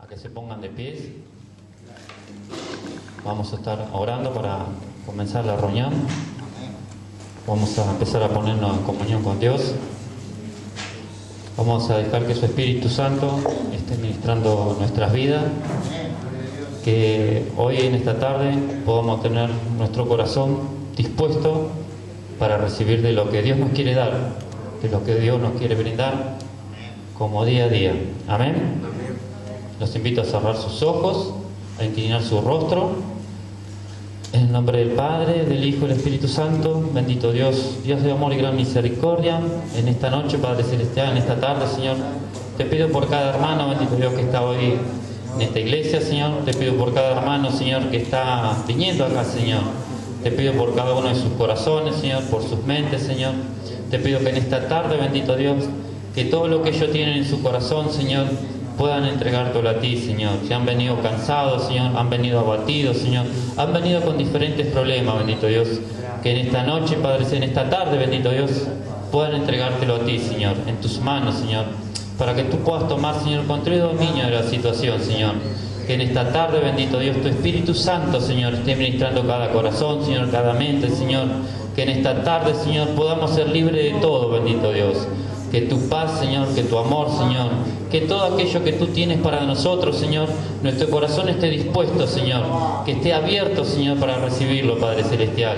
a que se pongan de pies. Vamos a estar orando para comenzar la reunión. Vamos a empezar a ponernos en comunión con Dios. Vamos a dejar que su Espíritu Santo esté ministrando nuestras vidas. Que hoy en esta tarde podamos tener nuestro corazón dispuesto para recibir de lo que Dios nos quiere dar, de lo que Dios nos quiere brindar como día a día. Amén. Los invito a cerrar sus ojos, a inclinar su rostro. En el nombre del Padre, del Hijo y del Espíritu Santo, bendito Dios, Dios de amor y gran misericordia, en esta noche, Padre Celestial, en esta tarde, Señor, te pido por cada hermano, bendito Dios, que está hoy en esta iglesia, Señor, te pido por cada hermano, Señor, que está viniendo acá, Señor, te pido por cada uno de sus corazones, Señor, por sus mentes, Señor, te pido que en esta tarde, bendito Dios, que todo lo que ellos tienen en su corazón, Señor, puedan entregártelo a ti, Señor. Si han venido cansados, Señor, han venido abatidos, Señor, han venido con diferentes problemas, bendito Dios, que en esta noche, Padre, en esta tarde, bendito Dios, puedan entregártelo a ti, Señor, en tus manos, Señor, para que tú puedas tomar, Señor, control y dominio de la situación, Señor. Que en esta tarde, bendito Dios, tu Espíritu Santo, Señor, esté ministrando cada corazón, Señor, cada mente, Señor. Que en esta tarde, Señor, podamos ser libres de todo, bendito Dios. Que tu paz, Señor, que tu amor, Señor, que todo aquello que tú tienes para nosotros, Señor, nuestro corazón esté dispuesto, Señor, que esté abierto, Señor, para recibirlo, Padre Celestial.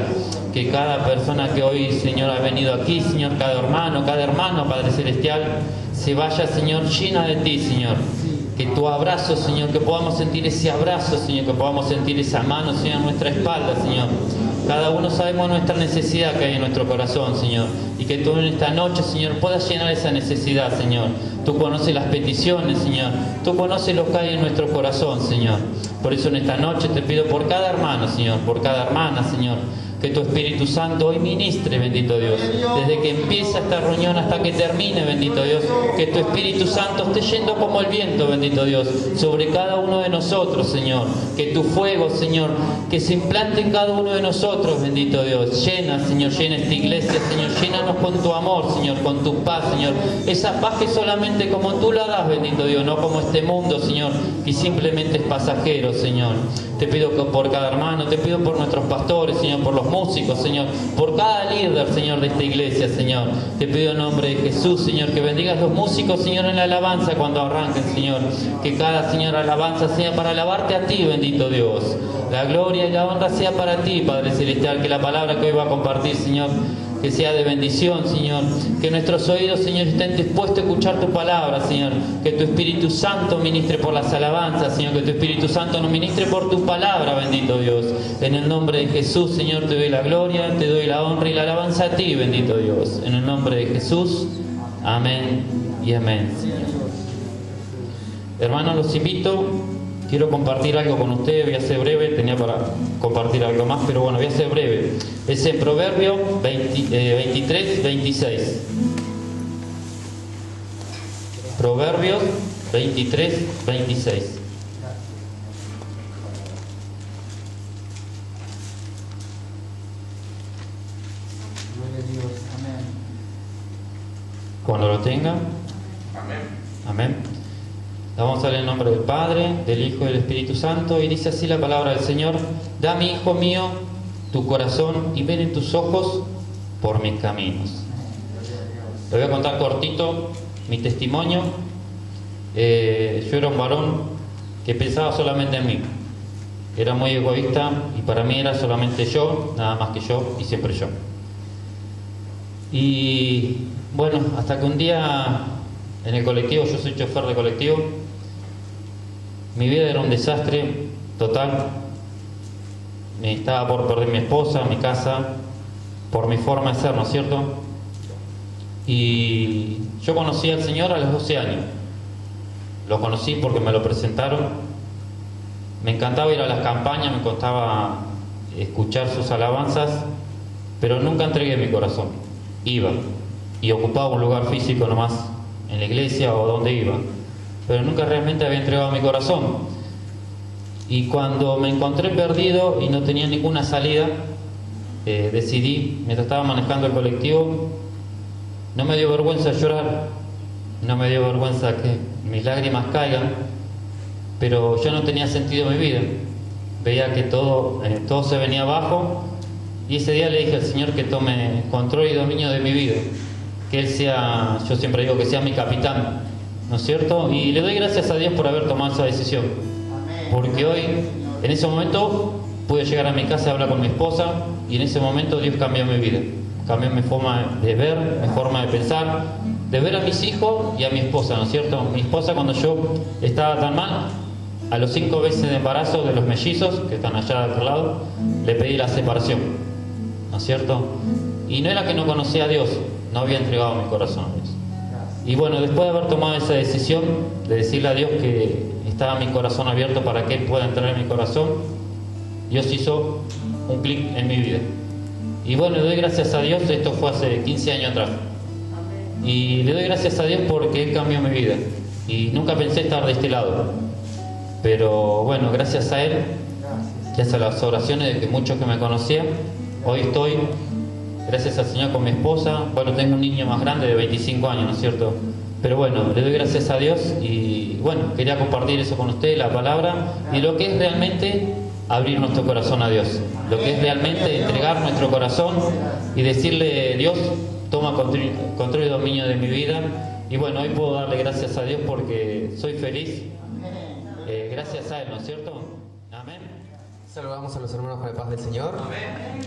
Que cada persona que hoy, Señor, ha venido aquí, Señor, cada hermano, Padre Celestial, se vaya, Señor, llena de ti, Señor. Que tu abrazo, Señor, que podamos sentir ese abrazo, Señor, que podamos sentir esa mano, Señor, en nuestra espalda, Señor. Cada uno sabemos nuestra necesidad que hay en nuestro corazón, Señor. Y que tú en esta noche, Señor, puedas llenar esa necesidad, Señor. Tú conoces las peticiones, Señor. Tú conoces lo que hay en nuestro corazón, Señor. Por eso en esta noche te pido por cada hermano, Señor, por cada hermana, Señor, que tu Espíritu Santo hoy ministre, bendito Dios. Desde que empieza esta reunión hasta que termine, bendito Dios. Que tu Espíritu Santo esté yendo como el viento, bendito Dios, sobre cada uno de nosotros, Señor. Que tu fuego, Señor, que se implante en cada uno de nosotros, bendito Dios. Llena, Señor, llena esta iglesia, Señor. Llénanos con tu amor, Señor, con tu paz, Señor. Esa paz que solamente como tú la das, bendito Dios, no como este mundo, Señor, que simplemente es pasajero, Señor. Te pido por cada hermano, te pido por nuestros pastores, Señor, por los músicos, Señor, por cada líder, Señor, de esta iglesia, Señor. Te pido en nombre de Jesús, Señor, que bendigas los músicos, Señor, en la alabanza cuando arranquen, Señor. Que cada, Señor, alabanza sea para alabarte a ti, bendito Dios. La gloria y la honra sea para ti, Padre Celestial. Que la palabra que hoy va a compartir, Señor, que sea de bendición, Señor. Que nuestros oídos, Señor, estén dispuestos a escuchar tu palabra, Señor. Que tu Espíritu Santo ministre por las alabanzas, Señor. Que tu Espíritu Santo nos ministre por tu palabra, bendito Dios. En el nombre de Jesús, Señor, te doy la gloria, te doy la honra y la alabanza a ti, bendito Dios. En el nombre de Jesús, amén y amén, Señor. Hermanos, los invito. Quiero compartir algo con ustedes, voy a ser breve, tenía para compartir algo más, pero bueno, voy a ser breve. Es en Proverbio 23, 26. Proverbios 23, 26. Cuando lo tenga. Amén. Amén. Vamos a leer el nombre del Padre, del Hijo y del Espíritu Santo. Y dice así la palabra del Señor: dame, hijo mío, tu corazón y ven en tus ojos por mis caminos. Le voy a contar cortito mi testimonio. Yo era un varón que pensaba solamente en mí. Era muy egoísta y para mí era solamente yo, nada más que yo y siempre yo. Y bueno, hasta que un día en el colectivo, yo soy chofer de colectivo, mi vida era un desastre total. Me estaba por perder mi esposa, mi casa, por mi forma de ser, ¿no es cierto? Y yo conocí al Señor a los 12 años. Lo conocí porque me lo presentaron. Me encantaba ir a las campañas, me encantaba escuchar sus alabanzas, pero nunca entregué mi corazón. Iba y ocupaba un lugar físico nomás en la iglesia o donde iba, pero nunca realmente había entregado mi corazón. Y cuando me encontré perdido y no tenía ninguna salida, decidí, mientras estaba manejando el colectivo, no me dio vergüenza llorar, no me dio vergüenza que mis lágrimas caigan, pero yo no tenía sentido en mi vida. Veía que todo se venía abajo, y ese día le dije al Señor que tome control y dominio de mi vida, que Él sea, yo siempre digo que sea mi capitán, ¿no es cierto? Y le doy gracias a Dios por haber tomado esa decisión, porque hoy, en ese momento, pude llegar a mi casa a hablar con mi esposa, y en ese momento Dios cambió mi vida, cambió mi forma de ver, mi forma de pensar, de ver a mis hijos y a mi esposa, ¿no es cierto? Mi esposa, cuando yo estaba tan mal, a los 5 meses de embarazo de los mellizos, que están allá de otro lado, le pedí la separación, ¿no es cierto? Y no era que no conocía a Dios, no había entregado mi corazón a Dios. Y bueno, después de haber tomado esa decisión, de decirle a Dios que estaba mi corazón abierto para que Él pueda entrar en mi corazón, Dios hizo un clic en mi vida. Y bueno, le doy gracias a Dios, esto fue hace 15 años atrás. Y le doy gracias a Dios porque Él cambió mi vida. Y nunca pensé estar de este lado. Pero bueno, gracias a Él, gracias a las oraciones de que muchos que me conocían, hoy estoy, gracias al Señor, con mi esposa. Bueno, tengo un niño más grande de 25 años, ¿no es cierto? Pero bueno, le doy gracias a Dios y bueno, quería compartir eso con usted, la palabra, y lo que es realmente abrir nuestro corazón a Dios, lo que es realmente entregar nuestro corazón y decirle: Dios, toma control y dominio de mi vida. Y bueno, hoy puedo darle gracias a Dios porque soy feliz, gracias a Él, ¿no es cierto? Amén. Saludamos a los hermanos con la paz del Señor. Amén.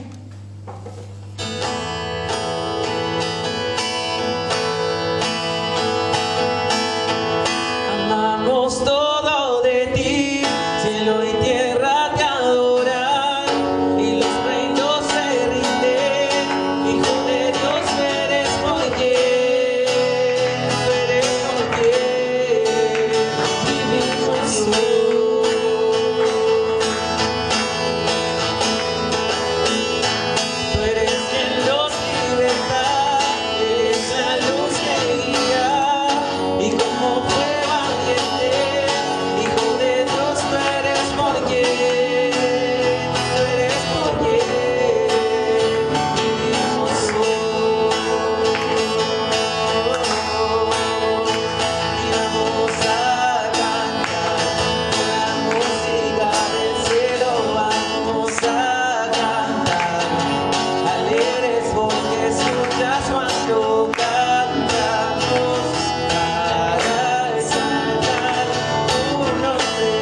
Amamos todo de ti, cielo y tierra te adoran, y los reinos se rinden. Hijo de Dios, tú eres por quien, tú eres por quien vivimos tú. Tú eres quien nos liberta, eres la luz que guía, y como prueba Hijo de Dios, tú eres por quien, tú eres por quien vivimos hoy. Y vamos a cantar con la música del cielo, vamos a cantar alegres porque escuchas cuando cantamos para exaltar tu nombre.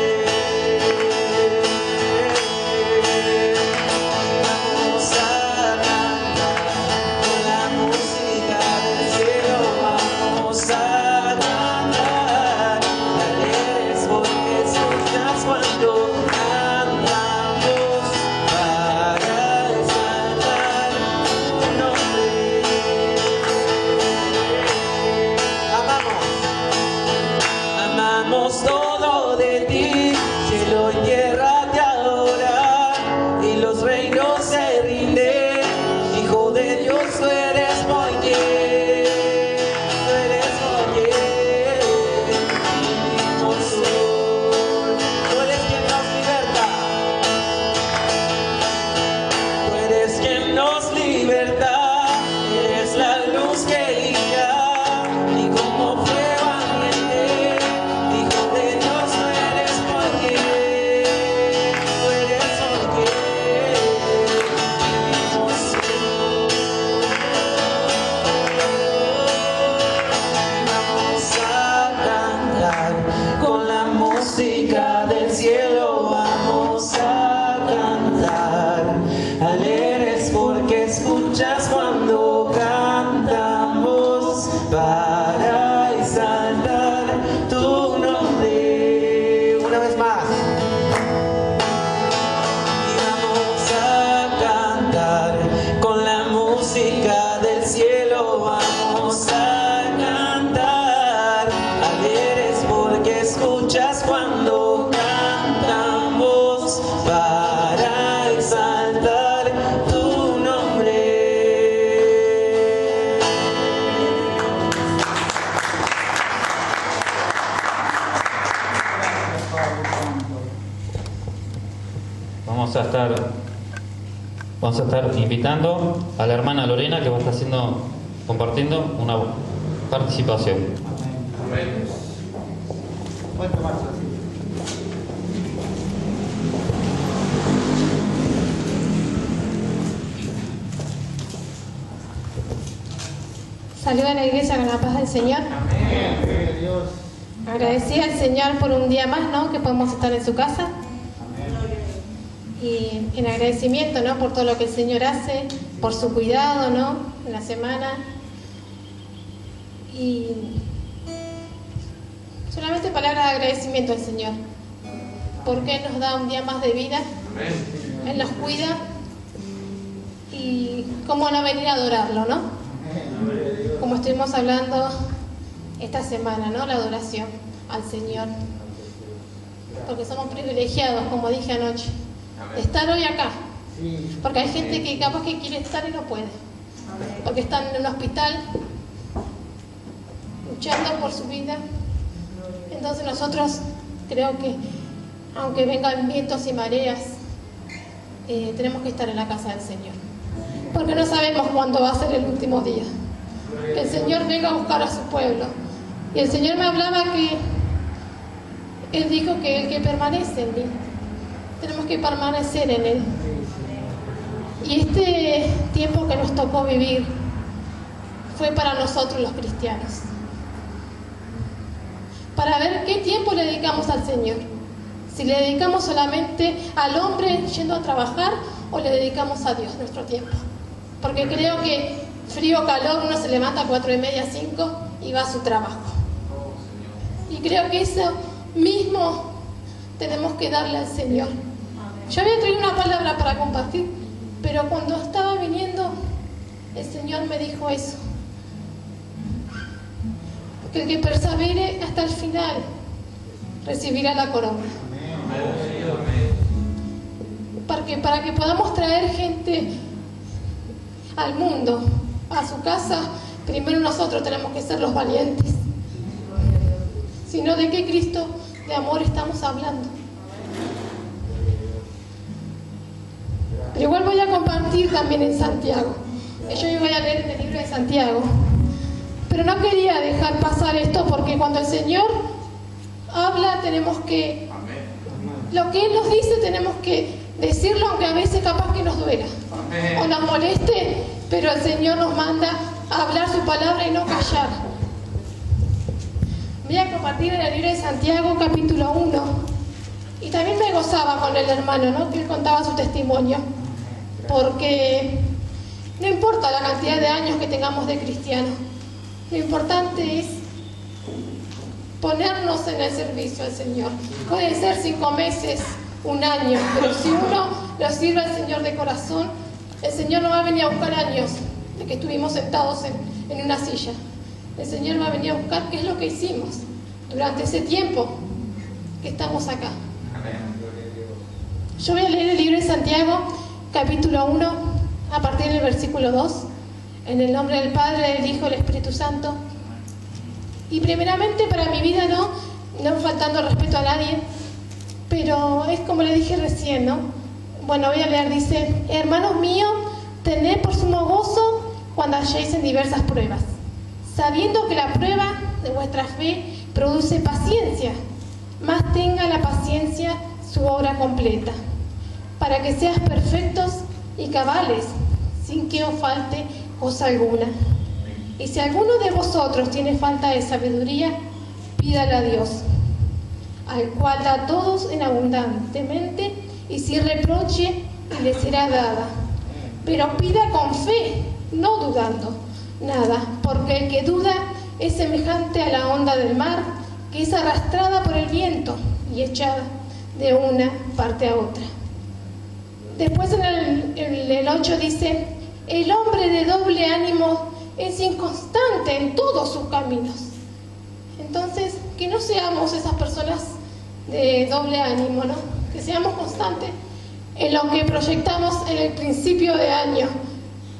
Vamos a cantar con la música del cielo, vamos a cantar alegres porque escuchas cuando cantamos para exaltar tu nombre. Amamos todo de ti, cielo y tierra te adoran, y los reinos se rinden. Hijo de Dios, tú eres por quien, tú eres por quien vivimos hoy. Tú eres quien nos liberta, tú eres quien nos liberta, eres la luz que guía, y como prueba miente. Hijo de Dios, tú eres por quien, tú eres por quien vivimos hoy. Vamos a cantar con la música del cielo, vamos a cantar alegres porque escuchas cuando cantamos para exaltar tu nombre. Una vez más. Y vamos a cantar con la música del cielo, vamos a cantar alegres porque escuchas cuando cantamos para exaltar tu nombre. Vamos a estar invitando a la hermana Lorena, que va a estar compartiendo una participación. Pueden tomarse así. Saluda a la iglesia con la paz del Señor. Agradecida al Señor por un día más, ¿no? Que podemos estar en su casa. Y en agradecimiento, ¿no? Por todo lo que el Señor hace, por su cuidado, ¿no? En la semana. Y solamente palabras de agradecimiento al Señor, porque Él nos da un día más de vida. Él nos cuida. Y cómo no venir a adorarlo, ¿no? Como estuvimos hablando esta semana, ¿no? La adoración al Señor. Porque somos privilegiados, como dije anoche, de estar hoy acá. Porque hay gente que capaz que quiere estar y no puede. Porque están en un hospital, luchando por su vida. Entonces nosotros creo que, aunque vengan vientos y mareas, tenemos que estar en la casa del Señor. Porque no sabemos cuándo va a ser el último día. Que el Señor venga a buscar a su pueblo. Y el Señor me hablaba que Él dijo que el que permanece en mí, tenemos que permanecer en Él. Y este tiempo que nos tocó vivir fue para nosotros los cristianos. Para ver qué tiempo le dedicamos al Señor. Si le dedicamos solamente al hombre yendo a trabajar o le dedicamos a Dios nuestro tiempo. Porque creo que frío, calor, uno se levanta a 4:30, 5 y va a su trabajo. Y creo que eso mismo tenemos que darle al Señor. Yo había traído una palabra para compartir, pero cuando estaba viniendo, el Señor me dijo eso. Que el que persevere hasta el final recibirá la corona. Para que podamos traer gente al mundo, a su casa, primero nosotros tenemos que ser los valientes. Si no, ¿de qué Cristo de amor estamos hablando? Pero igual voy a compartir también en Santiago. Yo voy a leer en el libro de Santiago. Pero no quería dejar pasar esto porque cuando el Señor habla tenemos que... Lo que Él nos dice tenemos que decirlo, aunque a veces capaz que nos duela o nos moleste, pero el Señor nos manda a hablar su palabra y no callar. Voy a compartir en el libro de Santiago, capítulo 1. Y también me gozaba con el hermano, ¿no? Que él contaba su testimonio. Porque no importa la cantidad de años que tengamos de cristiano. Lo importante es ponernos en el servicio al Señor. Puede ser 5 meses, 1 año, pero si uno lo sirve al Señor de corazón, el Señor no va a venir a buscar años de que estuvimos sentados en una silla. El Señor va a venir a buscar qué es lo que hicimos durante ese tiempo que estamos acá. Yo voy a leer el libro de Santiago, capítulo 1, a partir del versículo 2, en el nombre del Padre, del Hijo y del Espíritu Santo. Y primeramente para mi vida no faltando respeto a nadie, pero es como le dije recién, ¿no? Bueno, voy a leer, dice: hermanos míos, tened por sumo gozo cuando halléis en diversas pruebas, sabiendo que la prueba de vuestra fe produce paciencia, mas tenga la paciencia su obra completa, para que seas perfectos y cabales, sin que os falte cosa alguna. Y si alguno de vosotros tiene falta de sabiduría, pídala a Dios, al cual da a todos en abundantemente y sin reproche, y le será dada. Pero pida con fe, no dudando nada, porque el que duda es semejante a la onda del mar, que es arrastrada por el viento y echada de una parte a otra. Después en el 8 dice: el hombre de doble ánimo es inconstante en todos sus caminos. Entonces, que no seamos esas personas de doble ánimo, ¿no? Que seamos constantes en lo que proyectamos en el principio de año,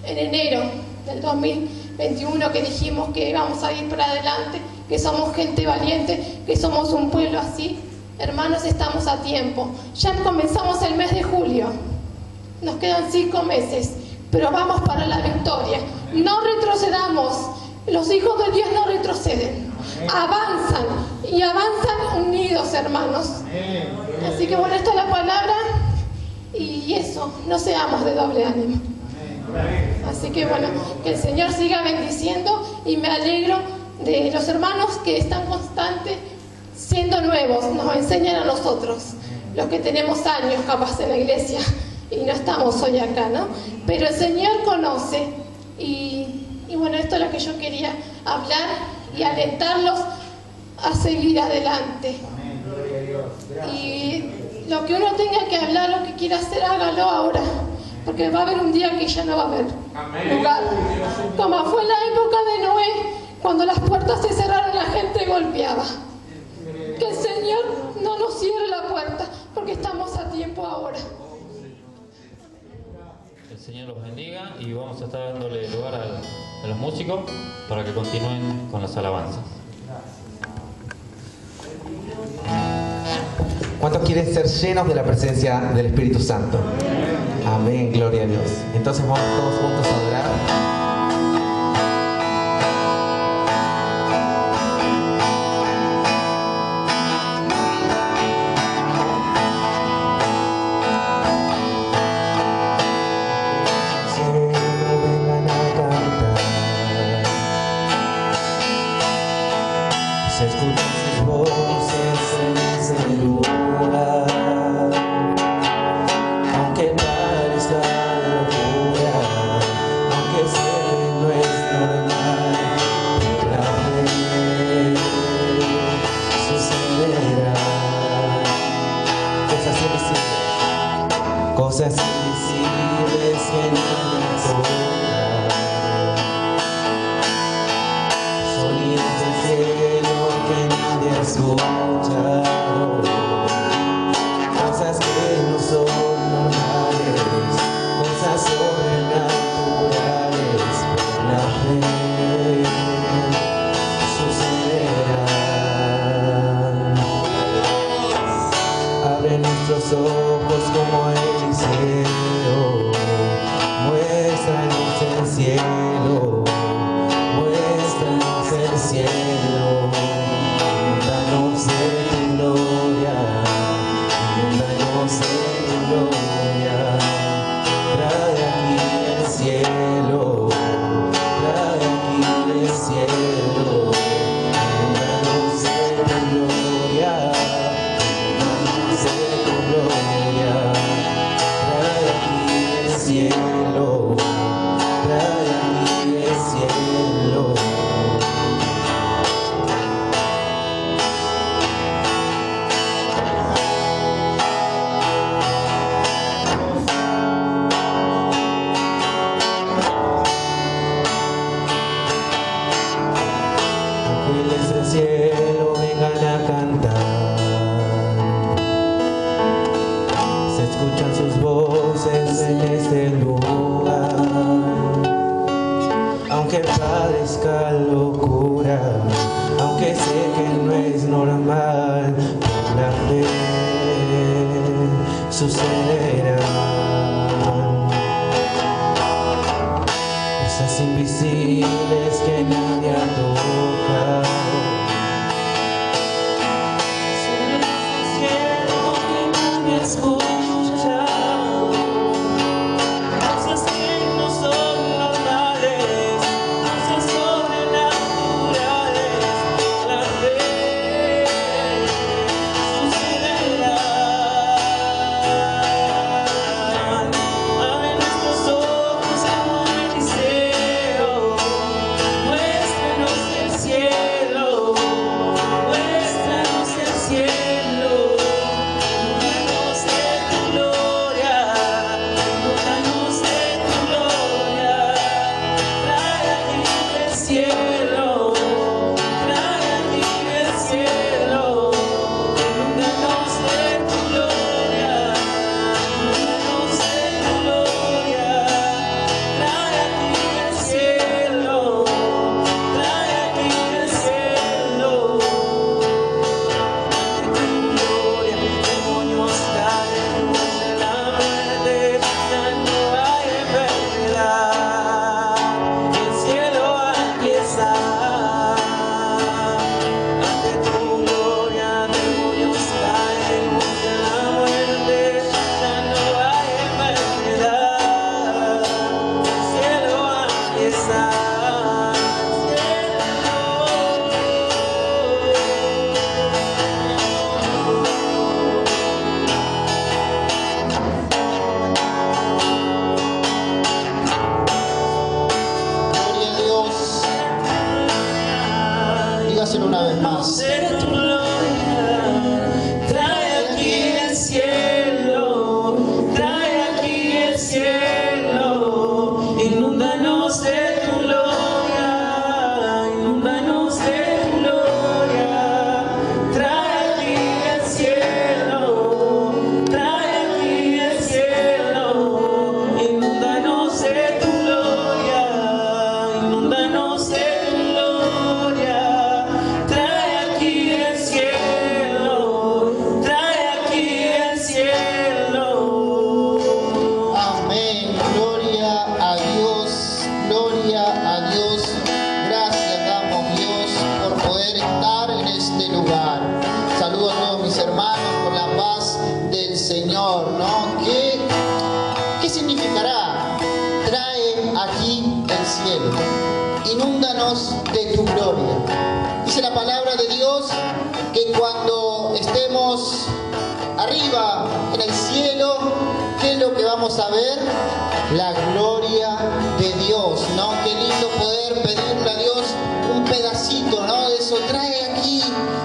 en enero del 2021, que dijimos que íbamos a ir para adelante, que somos gente valiente, que somos un pueblo así. Hermanos, estamos a tiempo. Ya comenzamos el mes de julio. Nos quedan 5 meses, pero vamos para la victoria. No retrocedamos. Los hijos de Dios no retroceden. Avanzan y avanzan unidos, hermanos. Así que bueno, esta es la palabra. Y eso, no seamos de doble ánimo. Así que bueno, que el Señor siga bendiciendo y me alegro de los hermanos que están constantes siendo nuevos, nos enseñan a nosotros, los que tenemos años capaz en la iglesia y no estamos hoy acá, ¿no? Pero el Señor conoce y bueno, esto es lo que yo quería hablar y alentarlos a seguir adelante. Y lo que uno tenga que hablar, lo que quiera hacer, hágalo ahora, porque va a haber un día que ya no va a haber lugar. Como fue en la época de Noé, cuando las puertas se cerraron, la gente golpeaba. Que el Señor no nos cierre la puerta, porque estamos a tiempo ahora. El Señor los bendiga y vamos a estar dándole lugar a los músicos para que continúen con las alabanzas. ¿Cuántos quieren ser llenos de la presencia del Espíritu Santo? Amén, gloria a Dios. Entonces vamos todos juntos a adorar. Se escuchan sus voces en ese lugar, aunque parezca locura, aunque sé que no es normal, por la fe sucederá cosas invisibles que nadie toca, sonidos del cielo que nadie ha escuchado, cosas que no son normales, cosas sobrenaturales, por la fe sucederán. Abre nuestros ojos como Eliseo, muéstranos el cielo, muéstranos el cielo, inúndanos de tu gloria, inúndanos de tu gloria, trae aquí el cielo, trae aquí el cielo, inúndanos de tu gloria, inúndanos de tu gloria, trae aquí el cielo, trae aquí el cielo. Ángeles del cielo vengan a cantar, se escuchan sus voces en este lugar, aunque parezca locura, aunque sé que no es normal, por la fe sucederá. Cosas invisibles que nadie ha tocado, hacerlo una vez más. Tu gloria, trae aquí el cielo, trae aquí el cielo, inúndanos de tu gloria, inúndanos de tu gloria, trae aquí el cielo, trae aquí el cielo, inúndanos de tu gloria, inúndanos de tu gloria, trae aquí el cielo, trae aquí el cielo. Amén. Gloria a Dios. Gloria a Dios. Gracias damos, Dios, por poder estar en este lugar. Saludo a todos mis hermanos por la paz del Señor, ¿no? ¿Qué significará? Trae aquí el cielo. Inúndanos de tu gloria. Dice la palabra de Dios que cuando estemos arriba en el cielo, ¿qué es lo que vamos a ver? La gloria de Dios, ¿no? Qué lindo poder pedirle a Dios un pedacito, ¿no? De eso, trae aquí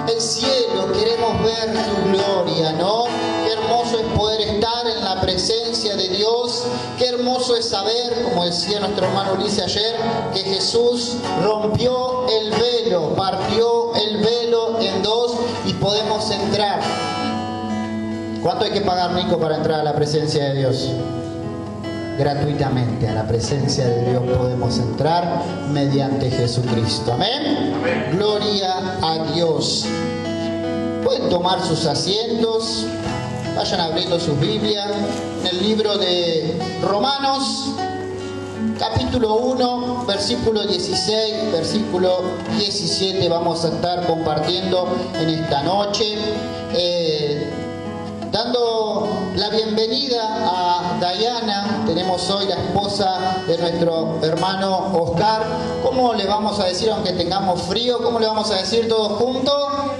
el cielo, queremos ver tu gloria, ¿no? Qué hermoso es poder estar en la presencia de Dios, qué hermoso es saber, como decía nuestro hermano Ulises ayer, que Jesús rompió el velo, partió el velo en dos y podemos entrar. ¿Cuánto hay que pagar, Nico, para entrar a la presencia de Dios? Gratuitamente, a la presencia de Dios podemos entrar mediante Jesucristo. Amén. Gloria a Dios. Pueden tomar sus asientos, vayan abriendo sus Biblias en el libro de Romanos, capítulo 1, versículo 16, versículo 17 vamos a estar compartiendo en esta noche. Dando la bienvenida a Diana, tenemos hoy la esposa de nuestro hermano Oscar. ¿Cómo le vamos a decir, aunque tengamos frío, cómo le vamos a decir todos juntos?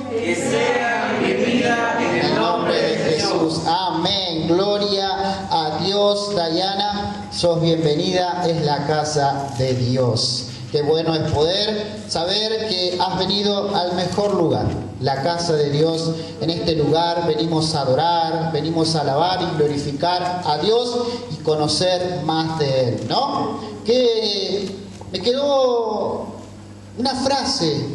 Que sea bienvenida en el nombre de Jesús. Amén. Gloria a Dios. Diana, sos bienvenida, es la casa de Dios. Qué bueno es poder saber que has venido al mejor lugar, la casa de Dios. En este lugar venimos a adorar, venimos a alabar y glorificar a Dios y conocer más de Él, ¿no? Que me quedó una frase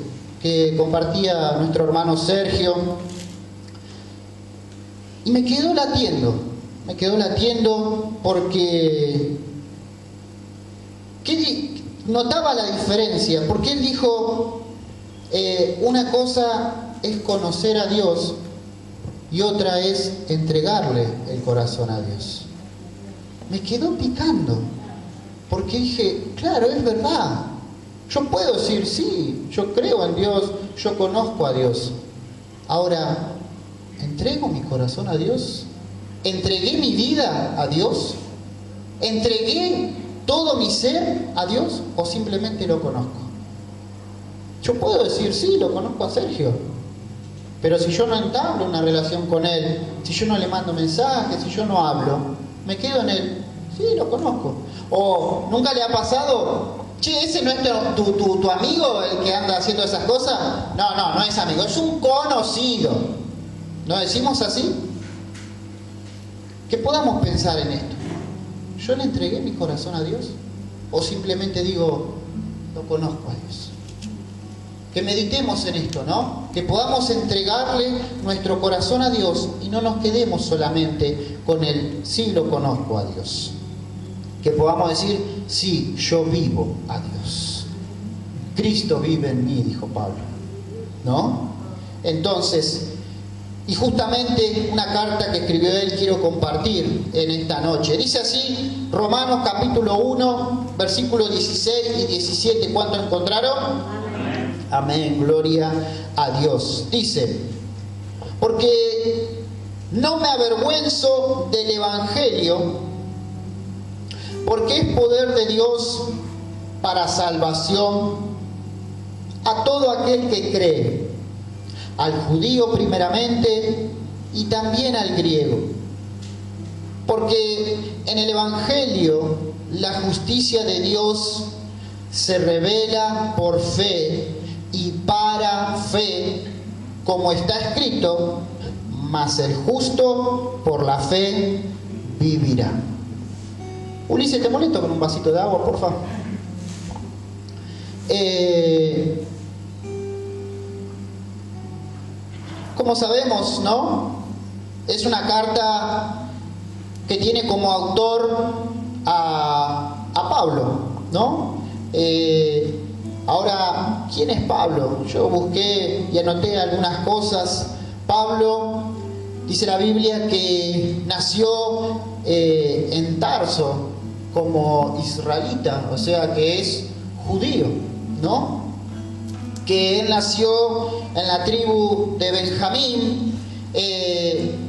que compartía nuestro hermano Sergio y me quedó latiendo porque notaba la diferencia, porque él dijo, una cosa es conocer a Dios y otra es entregarle el corazón a Dios. Me quedó picando, porque dije, claro, es verdad. Yo puedo decir, sí, yo creo en Dios, yo conozco a Dios. Ahora, ¿entrego mi corazón a Dios? ¿Entregué mi vida a Dios? ¿Entregué todo mi ser a Dios o simplemente lo conozco? Yo puedo decir, sí, lo conozco a Sergio, pero si yo no entablo una relación con él, si yo no le mando mensajes, si yo no hablo, me quedo en él, sí, lo conozco. O nunca le ha pasado, che, ese no es tu amigo el que anda haciendo esas cosas. No es amigo, es un conocido. ¿No decimos así? Que podamos pensar en esto. ¿Yo le entregué mi corazón a Dios? ¿O simplemente digo, lo conozco a Dios? Que meditemos en esto, ¿no? Que podamos entregarle nuestro corazón a Dios y no nos quedemos solamente con el sí lo conozco a Dios. Que podamos decir, sí, yo vivo a Dios. Cristo vive en mí, dijo Pablo, ¿no? Entonces, y justamente una carta que escribió él quiero compartir en esta noche. Dice así, Romanos capítulo 1, versículos 16 y 17. ¿Cuánto encontraron? Amén, gloria a Dios. Dice, porque no me avergüenzo del Evangelio, porque es poder de Dios para salvación a todo aquel que cree, al judío primeramente y también al griego. Porque en el Evangelio la justicia de Dios se revela por fe y para fe, como está escrito, mas el justo por la fe vivirá. Ulises, ¿te molesto con un vasito de agua, por favor? Como sabemos, ¿no? Es una carta que tiene como autor a Pablo, ¿no? Ahora, ¿quién es Pablo? Yo busqué y anoté algunas cosas. Pablo, dice la Biblia, que nació en Tarso como israelita, o sea que es judío, ¿no? Que él nació en la tribu de Benjamín,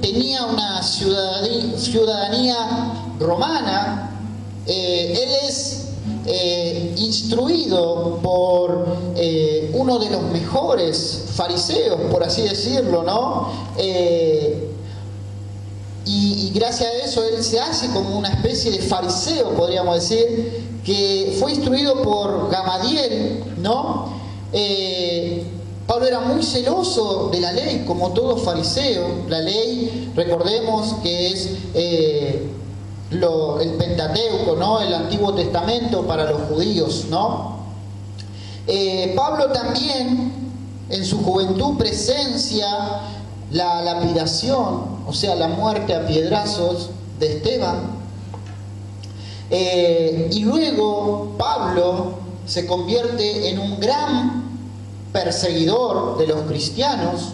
tenía una ciudadanía romana, él es instruido por uno de los mejores fariseos, por así decirlo, ¿no? Y gracias a eso él se hace como una especie de fariseo, podríamos decir, que fue instruido por Gamaliel, ¿no? Pablo era muy celoso de la ley, como todo fariseo. La ley, recordemos que es el Pentateuco, ¿no? El Antiguo Testamento para los judíos, ¿no? Pablo también en su juventud presencia la lapidación, o sea, la muerte a piedrazos de Esteban. Y luego Pablo se convierte en un gran perseguidor de los cristianos.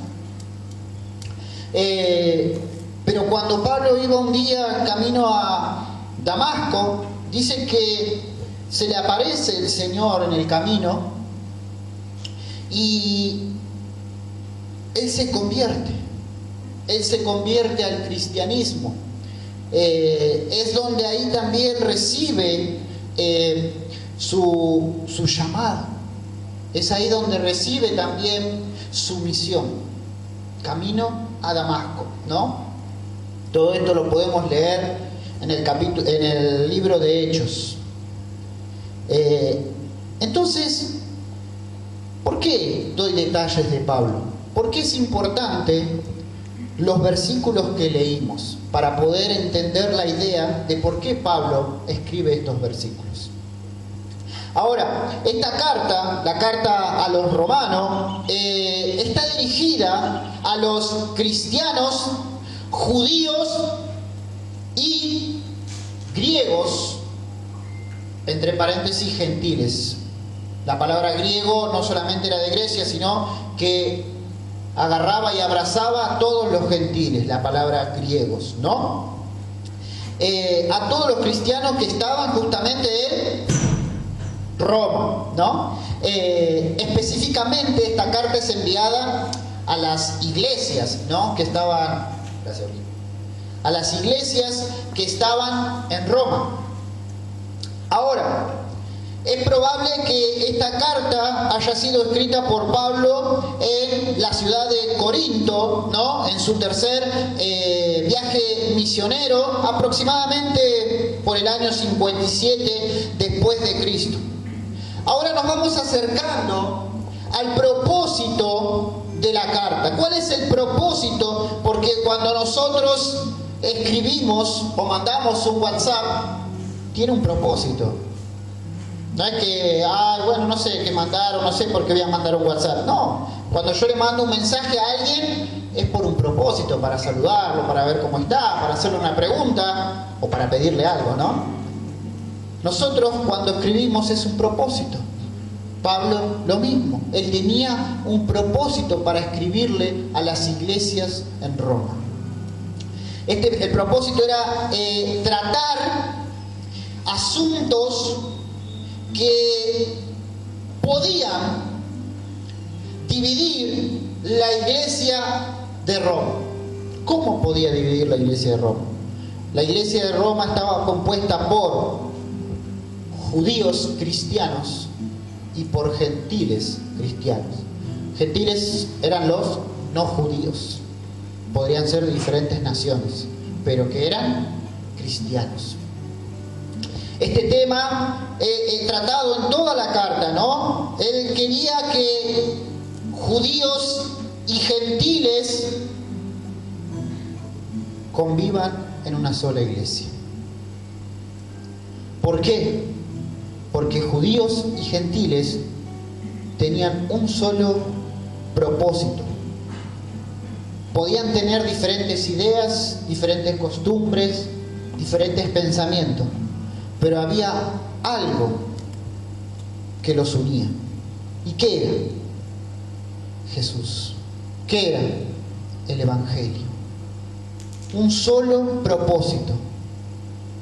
Pero cuando Pablo iba un día camino a Damasco, dice que se le aparece el Señor en el camino y él se convierte al cristianismo. Es donde ahí también recibe su llamado. Es ahí donde recibe también su misión. Camino a Damasco, ¿no? Todo esto lo podemos leer en el libro de Hechos. Entonces, ¿por qué doy detalles de Pablo? Porque es importante los versículos que leímos para poder entender la idea de por qué Pablo escribe estos versículos. Ahora, esta carta, la carta a los romanos, está dirigida a los cristianos, judíos y griegos, entre paréntesis gentiles. La palabra griego no solamente era de Grecia, sino que agarraba y abrazaba a todos los gentiles, la palabra griegos, ¿no? A todos los cristianos que estaban justamente en Roma, ¿no? Específicamente esta carta es enviada a las iglesias, ¿no? Que estaban, a las iglesias que estaban en Roma. Ahora, es probable que esta carta haya sido escrita por Pablo en la ciudad de Corinto, ¿no? En su tercer viaje misionero, aproximadamente por el año 57 después de Cristo. Ahora nos vamos acercando al propósito de la carta. ¿Cuál es el propósito? Porque cuando nosotros escribimos o mandamos un WhatsApp, tiene un propósito. No es que, bueno, no sé qué mandar o no sé por qué voy a mandar un WhatsApp. No, cuando yo le mando un mensaje a alguien es por un propósito, para saludarlo, para ver cómo está, para hacerle una pregunta o para pedirle algo, ¿no? Nosotros cuando escribimos es un propósito. Pablo lo mismo, él tenía un propósito para escribirle a las iglesias en Roma. El propósito era tratar asuntos que podían dividir la iglesia de Roma. ¿Cómo podía dividir la iglesia de Roma? La iglesia de Roma estaba compuesta por judíos cristianos y por gentiles cristianos. Gentiles eran los no judíos, podrían ser de diferentes naciones, pero que eran cristianos. Este tema tratado en toda la carta, ¿no? Él quería que judíos y gentiles convivan en una sola iglesia. ¿Por qué? Porque judíos y gentiles tenían un solo propósito. Podían tener diferentes ideas, diferentes costumbres, diferentes pensamientos, pero había algo que los unía. ¿Y qué era? Jesús. ¿Qué era? El Evangelio. Un solo propósito.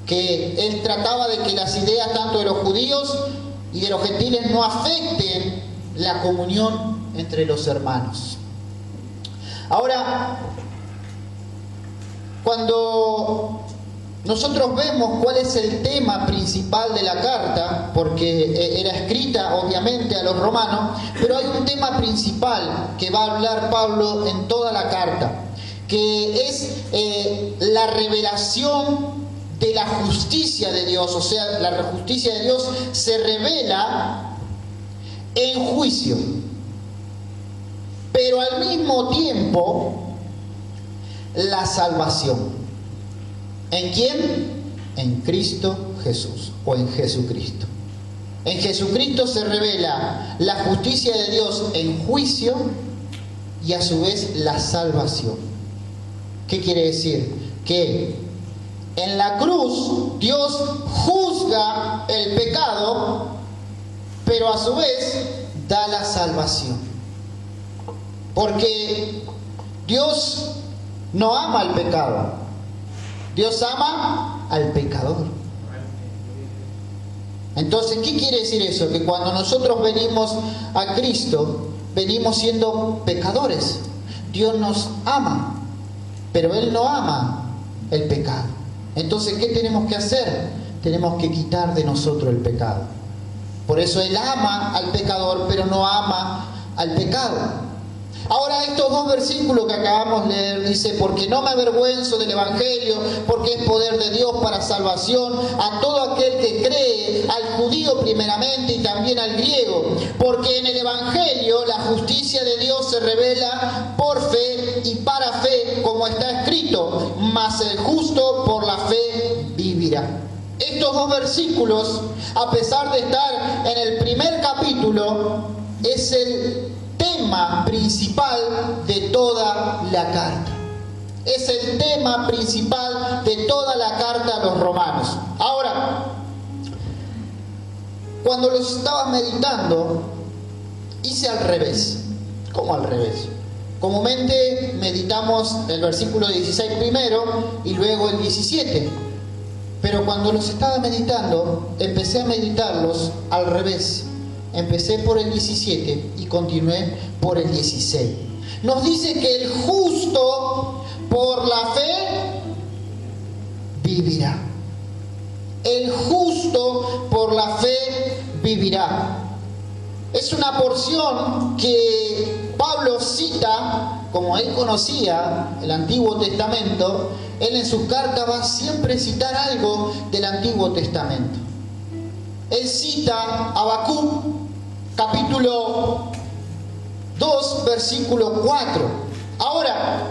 Que él trataba de que las ideas tanto de los judíos y de los gentiles no afecten la comunión entre los hermanos. Ahora, cuando nosotros vemos cuál es el tema principal de la carta, porque era escrita obviamente a los romanos, pero hay un tema principal que va a hablar Pablo en toda la carta, que es la revelación de la justicia de Dios. O sea, la justicia de Dios se revela en juicio, pero al mismo tiempo la salvación. ¿En quién? En Cristo Jesús, o en Jesucristo. En Jesucristo se revela la justicia de Dios en juicio y a su vez la salvación. ¿Qué quiere decir? Que en la cruz Dios juzga el pecado, pero a su vez da la salvación. Porque Dios no ama al pecado, Dios ama al pecador. Entonces, ¿qué quiere decir eso? Que cuando nosotros venimos a Cristo, venimos siendo pecadores. Dios nos ama, pero Él no ama el pecado. Entonces, ¿qué tenemos que hacer? Tenemos que quitar de nosotros el pecado. Por eso Él ama al pecador, pero no ama al pecado. Ahora, estos dos versículos que acabamos de leer, dice: porque no me avergüenzo del Evangelio, porque es poder de Dios para salvación a todo aquel que cree, al judío primeramente y también al griego. Porque en el Evangelio la justicia de Dios se revela por fe y para fe, como está escrito: mas el justo por la fe vivirá. Estos dos versículos, a pesar de estar en el primer capítulo, es el tema principal de toda la carta. Es el tema principal de toda la carta a los romanos. Ahora, cuando los estaba meditando, hice al revés. ¿Cómo al revés? Comúnmente meditamos el versículo 16 primero y luego el 17. Pero cuando los estaba meditando, empecé a meditarlos al revés. Empecé por el 17 y continué por el 16. Nos dice que el justo por la fe vivirá. El justo por la fe vivirá. Es una porción que Pablo cita, como él conocía el Antiguo Testamento. Él en sus cartas va siempre a citar algo del Antiguo Testamento. Él cita Habacuc, capítulo 2, versículo 4. Ahora,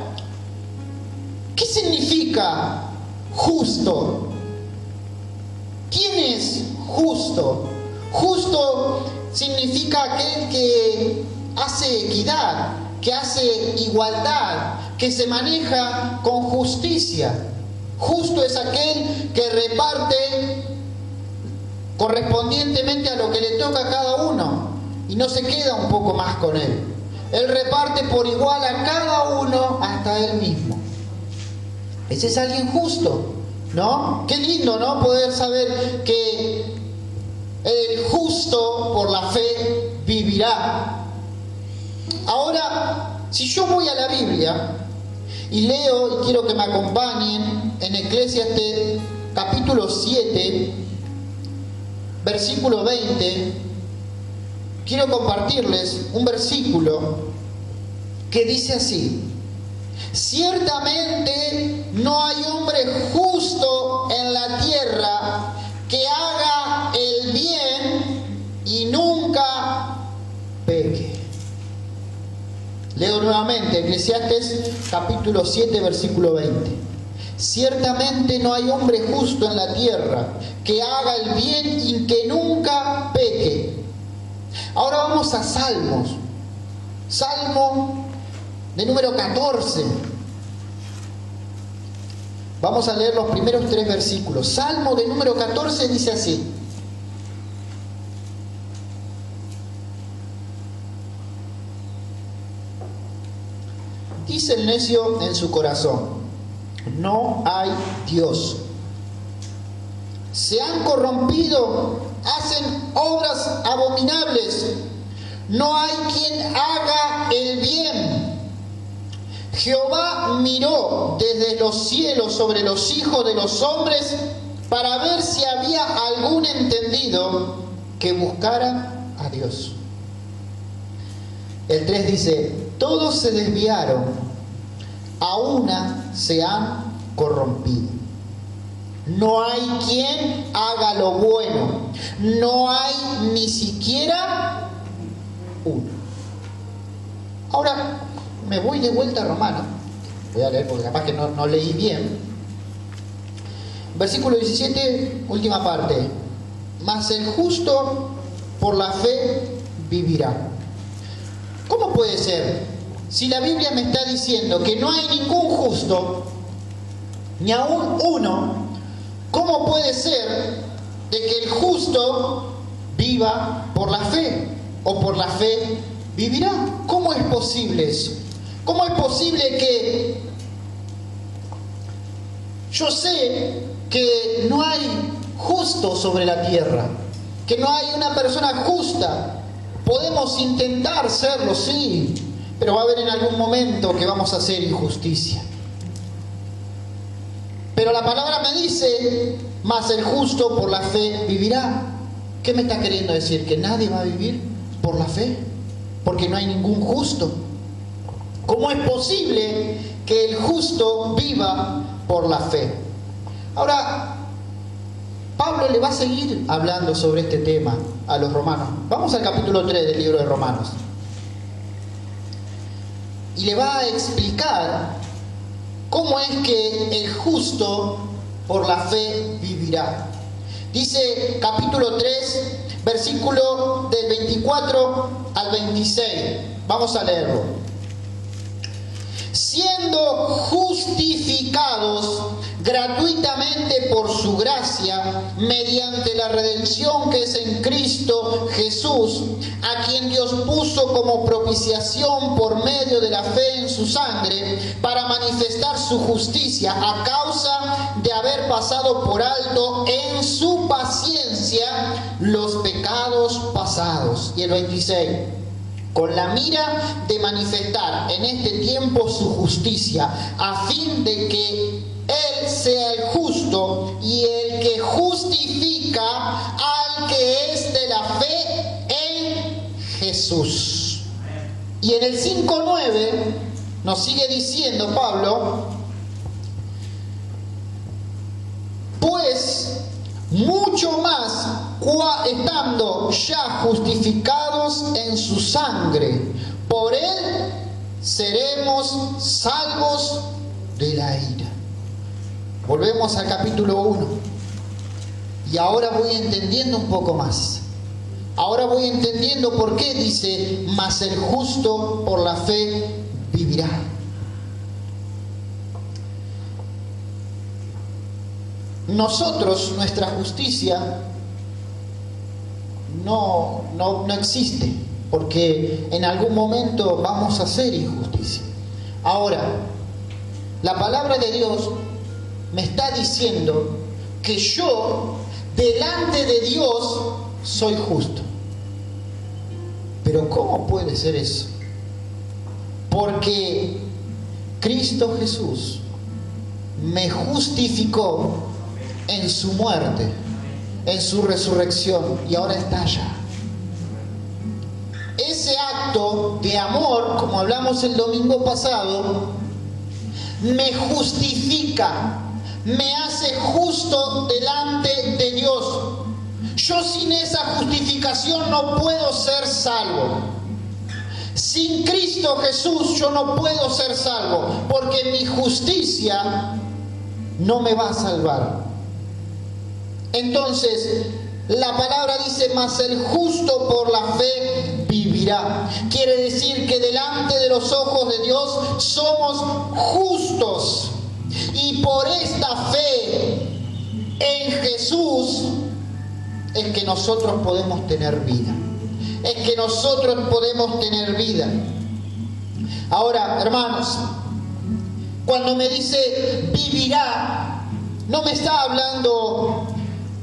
¿qué significa justo? ¿Quién es justo? Justo significa aquel que hace equidad, que hace igualdad, que se maneja con justicia. Justo es aquel que reparte correspondientemente a lo que le toca a cada uno y no se queda un poco más con él. Él reparte por igual a cada uno hasta él mismo. Ese es alguien justo, ¿no? Qué lindo, ¿no? Poder saber que el justo por la fe vivirá. Ahora, si yo voy a la Biblia y leo, y quiero que me acompañen en Eclesiastés capítulo 7, versículo 20, quiero compartirles un versículo que dice así: ciertamente no hay hombre justo en la tierra que haga el bien y nunca peque. Leo nuevamente, Eclesiastés capítulo 7, versículo 20. Ciertamente no hay hombre justo en la tierra que haga el bien y que nunca peque. Ahora vamos a Salmos. Salmo de número 14. Vamos a leer los primeros 3 versículos. Salmo de número 14 dice así. Dice el necio en su corazón: no hay Dios. Se han corrompido, hacen obras abominables. No hay quien haga el bien. Jehová miró desde los cielos sobre los hijos de los hombres para ver si había algún entendido que buscara a Dios. El 3 dice: todos se desviaron, a una se han corrompido. No hay quien haga lo bueno, no hay ni siquiera uno. Ahora me voy de vuelta a Romanos. Voy a leer porque capaz que no leí bien. Versículo 17, última parte. Mas el justo por la fe vivirá. ¿Cómo puede ser? Si la Biblia me está diciendo que no hay ningún justo, ni aún uno, ¿cómo puede ser de que el justo viva por la fe? ¿O por la fe vivirá? ¿Cómo es posible eso? ¿Cómo es posible que yo sé que no hay justo sobre la tierra? Que no hay una persona justa. Podemos intentar serlo, sí, pero va a haber en algún momento que vamos a hacer injusticia. Pero la palabra me dice: mas el justo por la fe vivirá. ¿Qué me está queriendo decir? ¿Que nadie va a vivir por la fe? Porque no hay ningún justo. ¿Cómo es posible que el justo viva por la fe? Ahora, Pablo le va a seguir hablando sobre este tema a los romanos. Vamos al capítulo 3 del libro de Romanos. Y le va a explicar cómo es que el justo por la fe vivirá. Dice capítulo 3, versículo del 24 al 26. Vamos a leerlo. Siendo justificados gratuitamente por su gracia, mediante la redención que es en Cristo Jesús, a quien Dios puso como propiciación por medio de la fe en su sangre, para manifestar su justicia a causa de haber pasado por alto en su paciencia los pecados pasados. Y el 26. Con la mira de manifestar en este tiempo su justicia, a fin de que Él sea el justo y el que justifica al que es de la fe en Jesús. Y en el 5:9 nos sigue diciendo Pablo: pues mucho más, estando ya justificados en su sangre, por él seremos salvos de la ira. Volvemos al capítulo 1. Y ahora voy entendiendo un poco más. Ahora voy entendiendo por qué dice: mas el justo por la fe vivirá. Nosotros, nuestra justicia no existe, porque en algún momento vamos a hacer injusticia. Ahora, la palabra de Dios me está diciendo que yo, delante de Dios, soy justo. Pero ¿cómo puede ser eso? Porque Cristo Jesús me justificó en su muerte, en su resurrección, y ahora está allá. Ese acto de amor, como hablamos el domingo pasado, me justifica, me hace justo delante de Dios. Yo sin esa justificación no puedo ser salvo. Sin Cristo Jesús yo no puedo ser salvo, porque mi justicia no me va a salvar. Entonces, la palabra dice, mas el justo por la fe vivirá. Quiere decir que delante de los ojos de Dios somos justos. Y por esta fe en Jesús es que nosotros podemos tener vida. Es que nosotros podemos tener vida. Ahora, hermanos, cuando me dice vivirá, no me está hablando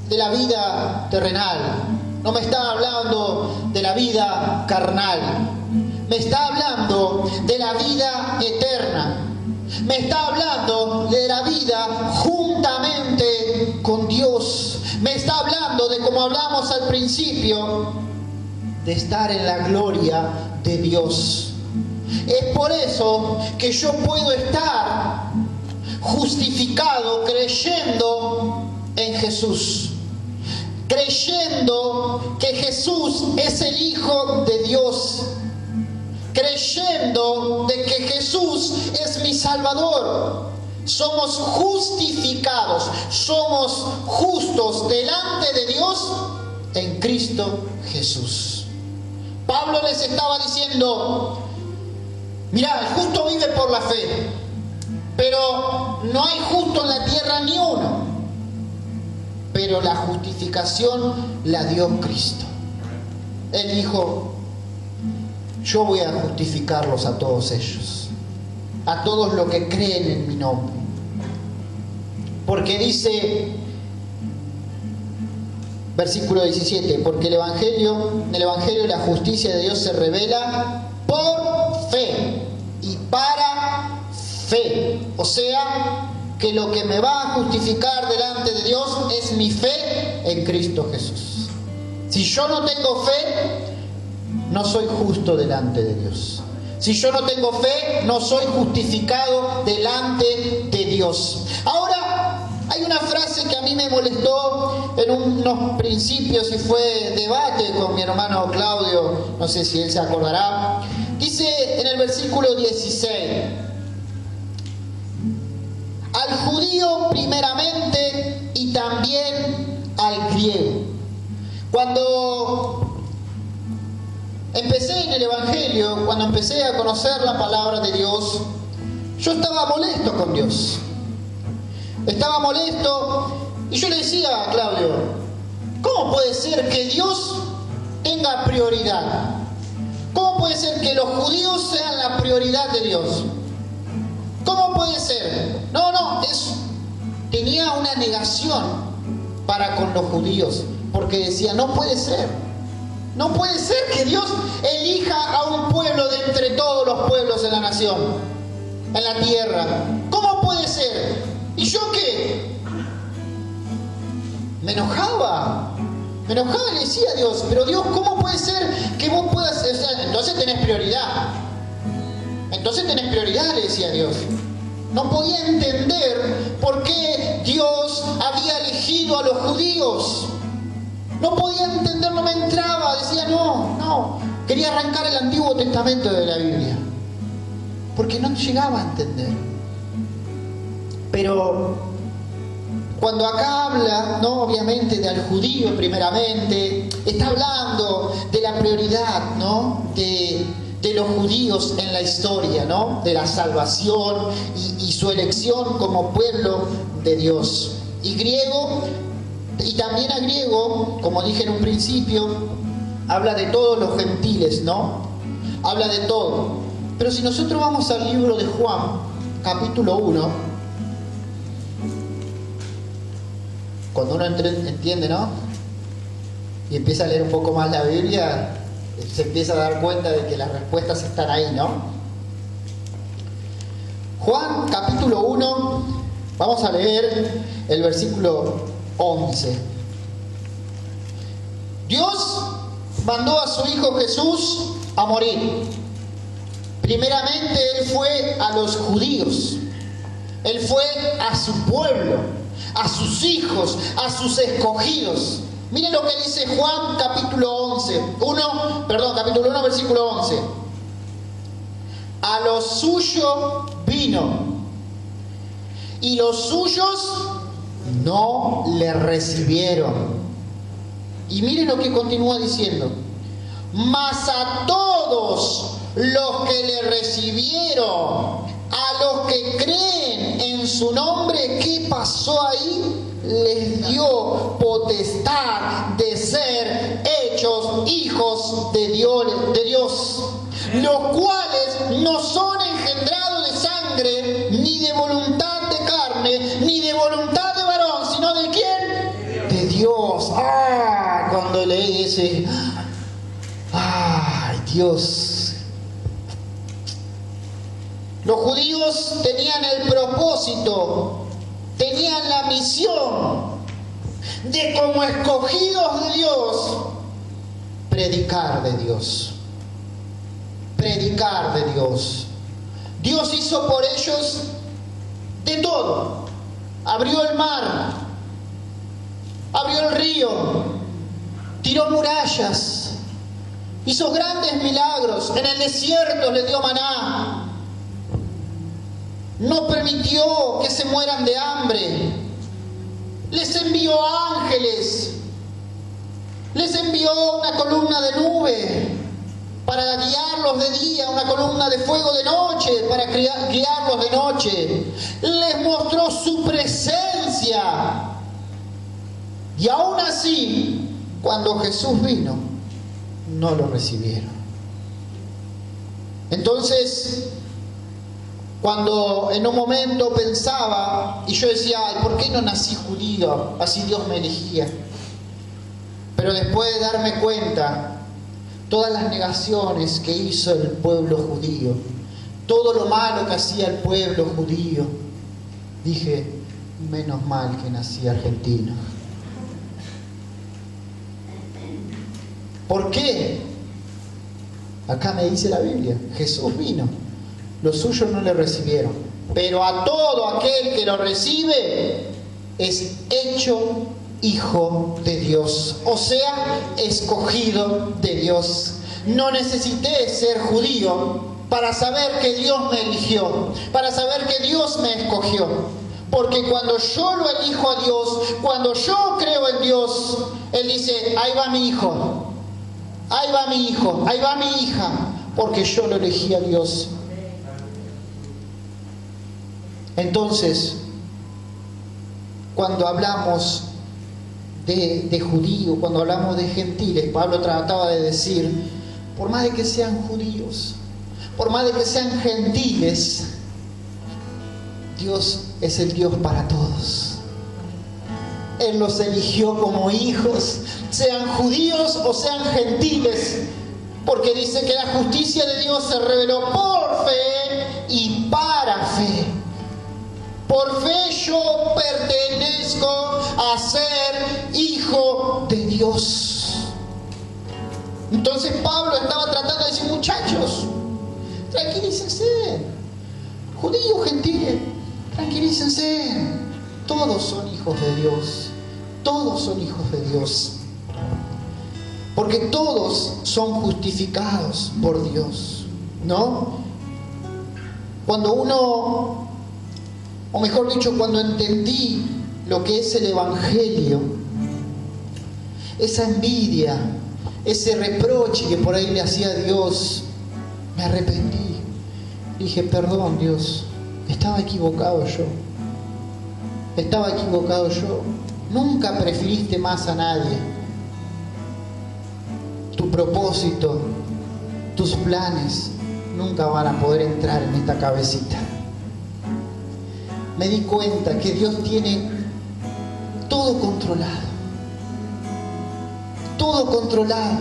de la vida terrenal, no me está hablando de la vida carnal, me está hablando de la vida eterna, me está hablando de la vida juntamente con Dios, me está hablando de, como hablamos al principio, de estar en la gloria de Dios. Es por eso que yo puedo estar justificado creyendo en Jesús, creyendo que Jesús es el Hijo de Dios, creyendo de que Jesús es mi Salvador. Somos justificados, somos justos delante de Dios en Cristo Jesús. Pablo les estaba diciendo, mirá, el justo vive por la fe, pero no hay justo en la tierra ni uno. Pero la justificación la dio Cristo. Él dijo, yo voy a justificarlos a todos ellos, a todos los que creen en mi nombre. Porque dice, versículo 17, porque en el Evangelio la justicia de Dios se revela por fe y para fe. O sea, que lo que me va a justificar delante de Dios es mi fe en Cristo Jesús. Si yo no tengo fe, no soy justo delante de Dios. Si yo no tengo fe, no soy justificado delante de Dios. Ahora, hay una frase que a mí me molestó en unos principios y fue debate con mi hermano Claudio, no sé si él se acordará. Dice en el versículo 16, al judío primeramente y también al griego. Cuando empecé en el Evangelio, cuando empecé a conocer la palabra de Dios, yo estaba molesto con Dios. Estaba molesto y yo le decía a Claudio, ¿cómo puede ser que Dios tenga prioridad? ¿Cómo puede ser que los judíos sean la prioridad de Dios? ¿Cómo puede ser? Tenía una negación para con los judíos, porque decía, no puede ser. No puede ser que Dios elija a un pueblo de entre todos los pueblos en la nación, en la tierra. ¿Cómo puede ser? ¿Y yo qué? Me enojaba y le decía a Dios, pero Dios, ¿cómo puede ser que vos puedas? O sea, entonces tenés prioridad. Le decía a Dios. No podía entender por qué Dios había elegido a los judíos. No podía entender, no me entraba. Decía, no. Quería arrancar el Antiguo Testamento de la Biblia, porque no llegaba a entender. Pero cuando acá habla, ¿no?, obviamente del judío primeramente, está hablando de la prioridad, ¿no?, de los judíos en la historia, ¿no?, de la salvación y su elección como pueblo de Dios. Y también a griego, como dije en un principio, habla de todos los gentiles, ¿no? Habla de todo. Pero si nosotros vamos al libro de Juan, capítulo 1, cuando uno entiende, ¿no?, y empieza a leer un poco más la Biblia, se empieza a dar cuenta de que las respuestas están ahí, ¿no? Juan capítulo 1, vamos a leer el versículo 11. Dios mandó a su Hijo Jesús a morir. Primeramente Él fue a los judíos. Él fue a su pueblo, a sus hijos, a sus escogidos. Miren lo que dice Juan capítulo 1, versículo 11. a lo suyo vino, y los suyos no le recibieron. Y miren lo que continúa diciendo: mas a todos los que le recibieron, a los que creen en su nombre, ¿qué pasó ahí? Les dio potestad de ser hechos hijos de Dios, los cuales no son engendrados de sangre, ni de voluntad de carne, ni de voluntad de varón, sino ¿de quién? De Dios. Cuando leí ese, Dios. Los judíos tenían el propósito, tenían la misión de, como escogidos de Dios, predicar de Dios. Predicar de Dios. Dios hizo por ellos de todo. Abrió el mar, abrió el río, tiró murallas, hizo grandes milagros. En el desierto les dio maná. No permitió que se mueran de hambre. Les envió ángeles. Les envió una columna de nube para guiarlos de día, una columna de fuego de noche para guiarlos de noche. Les mostró su presencia. Y aún así, cuando Jesús vino, no lo recibieron. Entonces, cuando en un momento pensaba, y yo decía, ¿por qué no nací judío? Así Dios me elegía. Pero después de darme cuenta, todas las negaciones que hizo el pueblo judío, todo lo malo que hacía el pueblo judío, dije, menos mal que nací argentino. ¿Por qué? Acá me dice la Biblia, Jesús vino, los suyos no le recibieron, pero a todo aquel que lo recibe es hecho hijo de Dios, o sea, escogido de Dios. No necesité ser judío para saber que Dios me eligió, para saber que Dios me escogió. Porque cuando yo lo elijo a Dios, cuando yo creo en Dios, Él dice, ahí va mi hijo, ahí va mi hijo, ahí va mi hija, porque yo lo elegí a Dios. Entonces, cuando hablamos de judíos, cuando hablamos de gentiles, Pablo trataba de decir, por más de que sean judíos, por más de que sean gentiles, Dios es el Dios para todos. Él los eligió como hijos, sean judíos o sean gentiles, porque dice que la justicia de Dios se reveló por fe y para fe. Por fe yo pertenezco a ser hijo de Dios. Entonces Pablo estaba tratando de decir, muchachos, tranquilícense, judíos, gentiles, tranquilícense, todos son hijos de Dios, todos son hijos de Dios, porque todos son justificados por Dios, ¿no? Cuando uno, o mejor dicho, cuando entendí lo que es el Evangelio, esa envidia, ese reproche que por ahí le hacía a Dios, me arrepentí. Dije, perdón Dios, estaba equivocado yo. Estaba equivocado yo. Nunca prefiriste más a nadie. Tu propósito, tus planes, nunca van a poder entrar en esta cabecita. Me di cuenta que Dios tiene todo controlado. Todo controlado.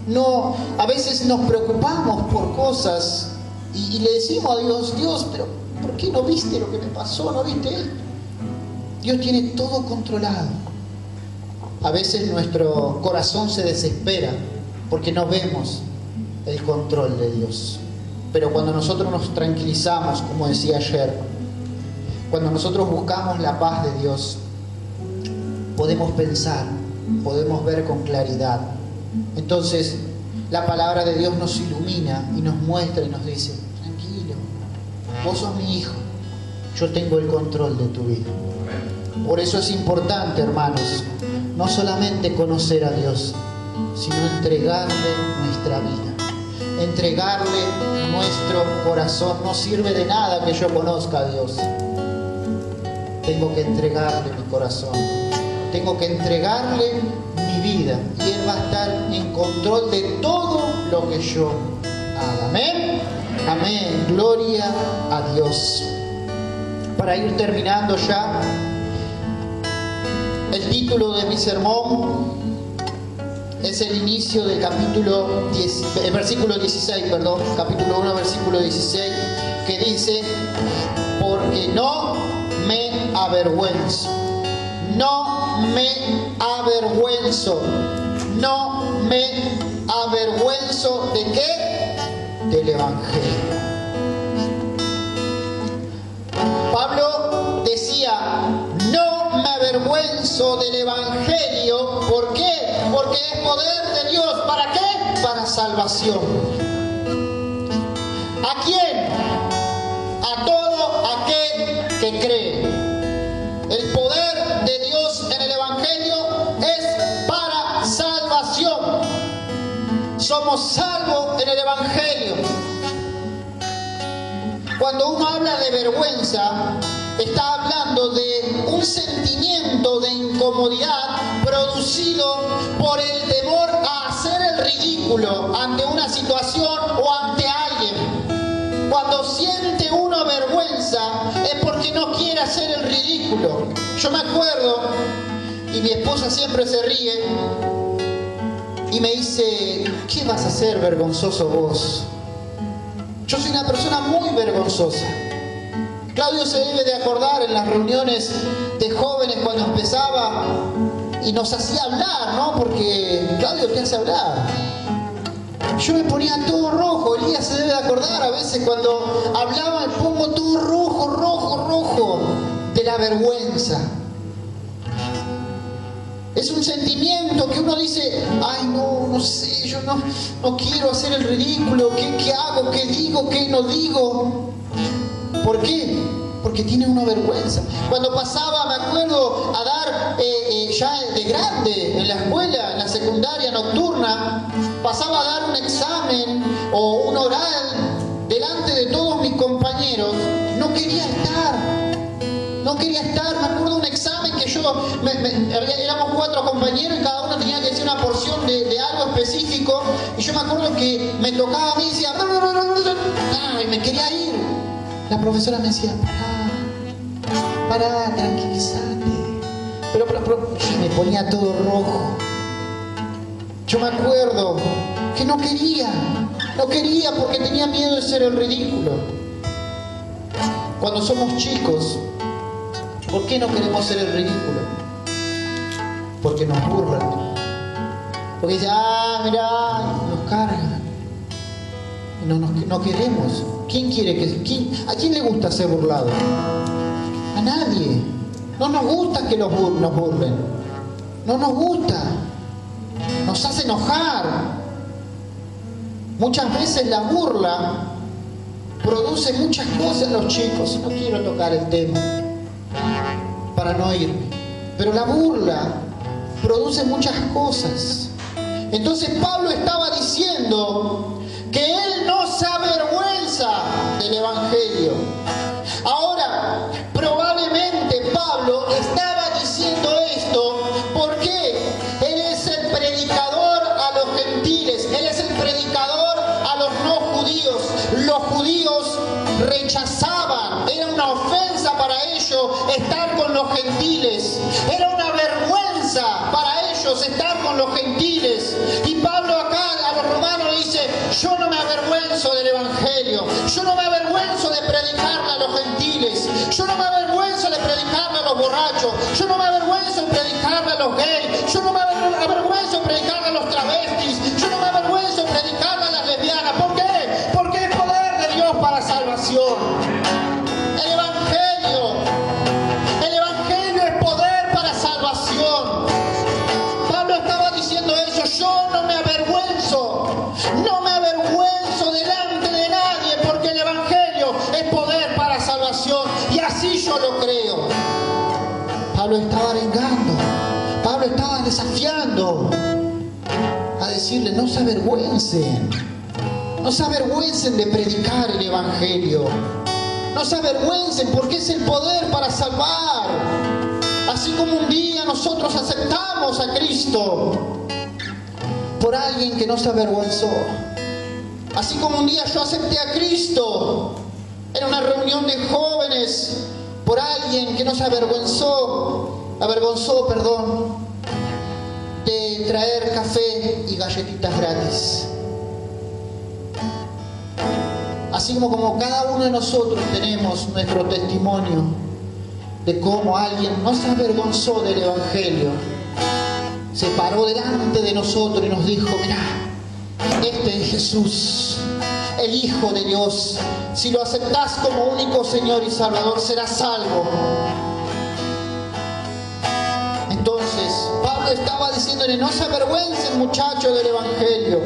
No, a veces nos preocupamos por cosas y le decimos a Dios, Dios, pero ¿por qué no viste lo que me pasó? ¿No viste esto? Dios tiene todo controlado. A veces nuestro corazón se desespera porque no vemos el control de Dios. Pero cuando nosotros nos tranquilizamos, como decía ayer, cuando nosotros buscamos la paz de Dios, podemos pensar, podemos ver con claridad. Entonces, la palabra de Dios nos ilumina y nos muestra y nos dice, vos sos mi hijo, yo tengo el control de tu vida. Por eso es importante, hermanos, no solamente conocer a Dios, sino entregarle nuestra vida, entregarle nuestro corazón. No sirve de nada que yo conozca a Dios. Tengo que entregarle mi corazón, tengo que entregarle mi vida, y Él va a estar en control de todo lo que yo haga. Amén, amén, gloria a Dios. Para ir terminando ya, el título de mi sermón es el inicio del capítulo 10, el versículo 16, perdón, capítulo 1, versículo 16, que dice: porque no me avergüenzo, no me avergüenzo, no me avergüenzo ¿de qué? Del Evangelio. Pablo decía: no me avergüenzo del Evangelio. ¿Por qué? Porque es poder de Dios. ¿Para qué? Para salvación. ¿A quién? A todo aquel que cree. El poder de Dios en el Evangelio es para salvación. Somos salvos en el Evangelio. Cuando uno habla de vergüenza, está hablando de un sentimiento de incomodidad producido por el temor a hacer el ridículo ante una situación o ante alguien. Cuando siente uno vergüenza es porque no quiere hacer el ridículo. Yo me acuerdo, y mi esposa siempre se ríe y me dice: ¿qué vas a hacer vergonzoso vos? Yo soy una persona muy vergonzosa. Claudio se debe de acordar en las reuniones de jóvenes cuando empezaba y nos hacía hablar, ¿no? Porque Claudio te hace hablar. Yo me ponía todo rojo. Elías se debe de acordar a veces cuando hablaba me pongo todo rojo, rojo, rojo de la vergüenza. Es un sentimiento que uno dice: ay, no sé, yo no quiero hacer el ridículo. ¿Qué hago? ¿Qué digo? ¿Qué no digo? ¿Por qué? Porque tiene una vergüenza. Cuando pasaba, me acuerdo, a dar, ya de grande, en la escuela, en la secundaria nocturna, pasaba a dar un examen o un oral delante de todos mis compañeros. No quería estar. Me acuerdo de un examen que yo, éramos 4 compañeros y cada uno tenía que decir una porción de algo específico. Y yo me acuerdo que me tocaba a mí y decía: y me quería ir. La profesora me decía: pará, tranquilízate. Pero y me ponía todo rojo. Yo me acuerdo que no quería porque tenía miedo de ser el ridículo. Cuando somos chicos, ¿por qué no queremos ser el ridículo? Porque nos burlan. Porque dicen: mirá, nos cargan. No queremos. ¿Quién quiere ¿A quién le gusta ser burlado? A nadie. No nos gusta que nos burlen. No nos gusta. Nos hace enojar. Muchas veces la burla produce muchas cosas en los chicos. No quiero tocar el tema para no irme. Pero la burla produce muchas cosas. Entonces Pablo estaba diciendo que él no se avergüenza del Evangelio. Ahora, probablemente Pablo estaba diciendo esto porque él es el predicador a los gentiles, él es el predicador a los no judíos. Los judíos rechazaban, era una ofensa para ellos estar con los gentiles, era una vergüenza para ellos estar con los gentiles. Y Pablo acá a los romanos le dice: yo no me avergüenzo del Evangelio, yo no me avergüenzo de predicarle a los gentiles, yo no me avergüenzo de predicarle a los borrachos, yo no me avergüenzo de predicarle a los gays, yo no me avergüenzo de predicarle a los travestis, yo no me avergüenzo de predicarle a las lesbianas. ¿Por qué? Porque es poder de Dios para salvación. El Evangelio es poder para salvación. Pablo estaba diciendo eso: yo no me avergüenzo delante de nadie, porque el Evangelio es poder para salvación. Y así yo lo creo. Pablo estaba arengando, Pablo estaba desafiando a decirle: no se avergüencen, no se avergüencen de predicar el Evangelio, no se avergüencen, porque es el poder para salvar. Así como un día nosotros aceptamos a Cristo por alguien que no se avergonzó, así como un día yo acepté a Cristo en una reunión de jóvenes por alguien que no se avergonzó, de traer café y galletitas gratis. Así como cada uno de nosotros tenemos nuestro testimonio de cómo alguien no se avergonzó del Evangelio, se paró delante de nosotros y nos dijo: mirá, este es Jesús, el Hijo de Dios. Si lo aceptás como único Señor y Salvador, serás salvo. Entonces, Pablo estaba diciéndole: no se avergüencen, muchachos, del Evangelio.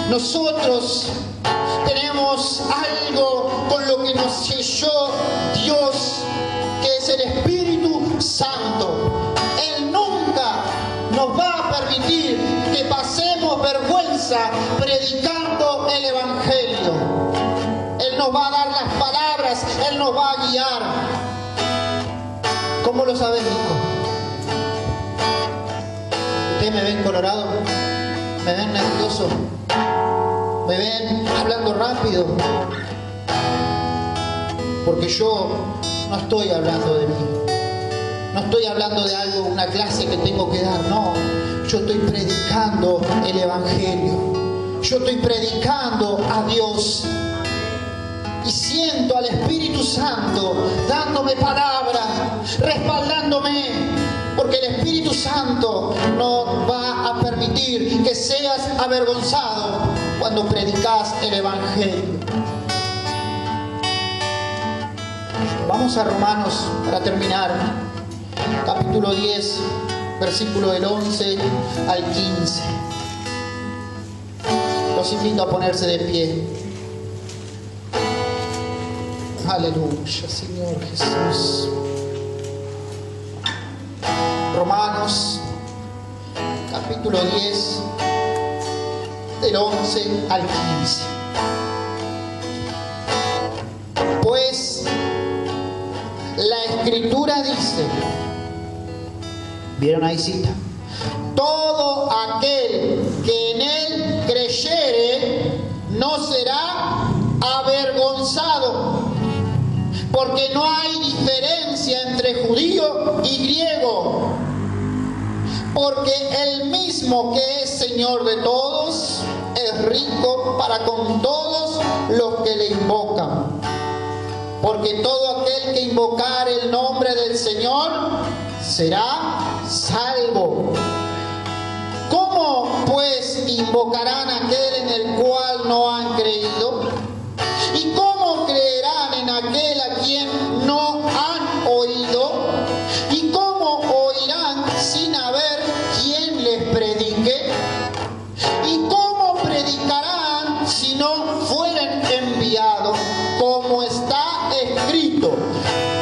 Nosotros tenemos algo con lo que nos selló Dios, que es el Espíritu Santo. Él nunca nos va a permitir que pasemos vergüenza predicando el Evangelio. Él nos va a dar las palabras, Él nos va a guiar. ¿Cómo lo sabes, Nico? ¿Ustedes me ven colorado? ¿Me ven nervioso? ¿Me ven hablando rápido? Porque yo no estoy hablando de mí. No estoy hablando de algo, una clase que tengo que dar, no. Yo estoy predicando el Evangelio. Yo estoy predicando a Dios. Y siento al Espíritu Santo dándome palabra, respaldándome. Porque el Espíritu Santo no va a permitir que seas avergonzado cuando predicas el Evangelio. Vamos a Romanos para terminar. Capítulo 10, versículo del 11 al 15. Los invito a ponerse de pie. Aleluya, Señor Jesús. Romanos, capítulo 10, del 11 al 15. Pues la Escritura dice, ¿vieron ahí cita? Todo aquel que en él creyere no será avergonzado, porque no hay diferencia entre judío y griego, porque el mismo que es Señor de todos es rico para con todos los que le invocan. Porque todo aquel que invocare el nombre del Señor será salvo. ¿Cómo pues invocarán a aquel en el cual no han creído? ¿Y cómo creerán en aquel a quien no han oído? ¿Y cómo oirán sin haber quien les predique? ¿Y cómo predicarán si no fueren enviados? Como está escrito: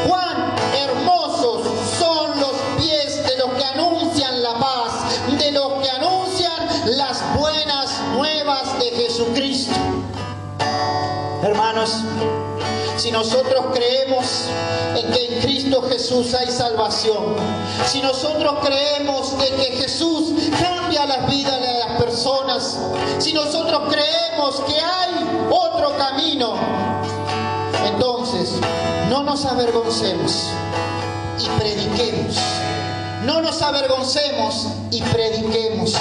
cuán hermosos son los pies de los que anuncian la paz, de los que anuncian las buenas nuevas de Jesucristo. Hermanos, si nosotros creemos en que en Cristo Jesús hay salvación, si nosotros creemos de que Jesús cambia las vidas de las personas, si nosotros creemos que hay otro camino, entonces no nos avergoncemos y prediquemos. No nos avergoncemos y prediquemos.